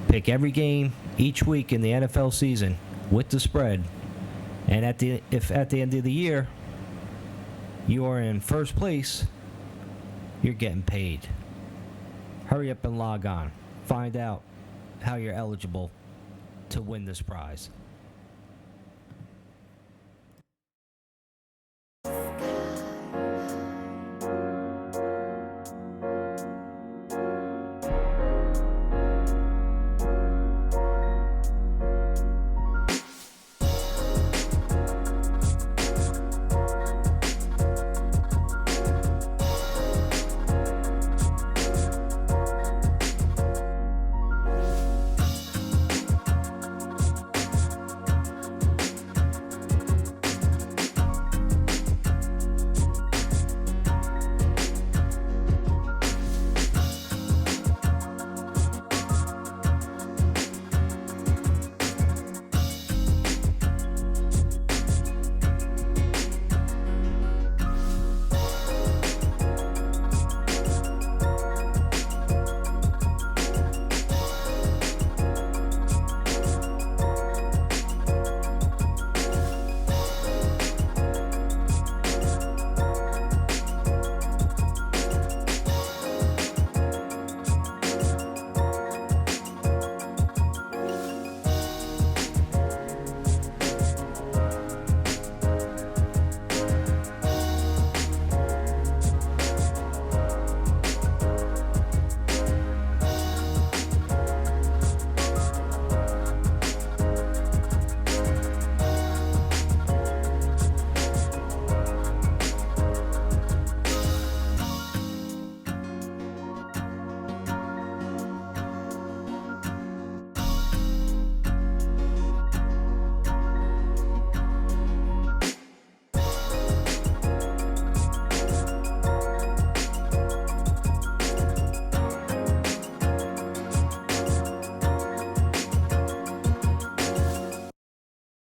Pick every game each week in the NFL season with the spread. And if at the end of the year you are in first place, you're getting paid. Hurry up and log on. Find out how you're eligible to win this prize.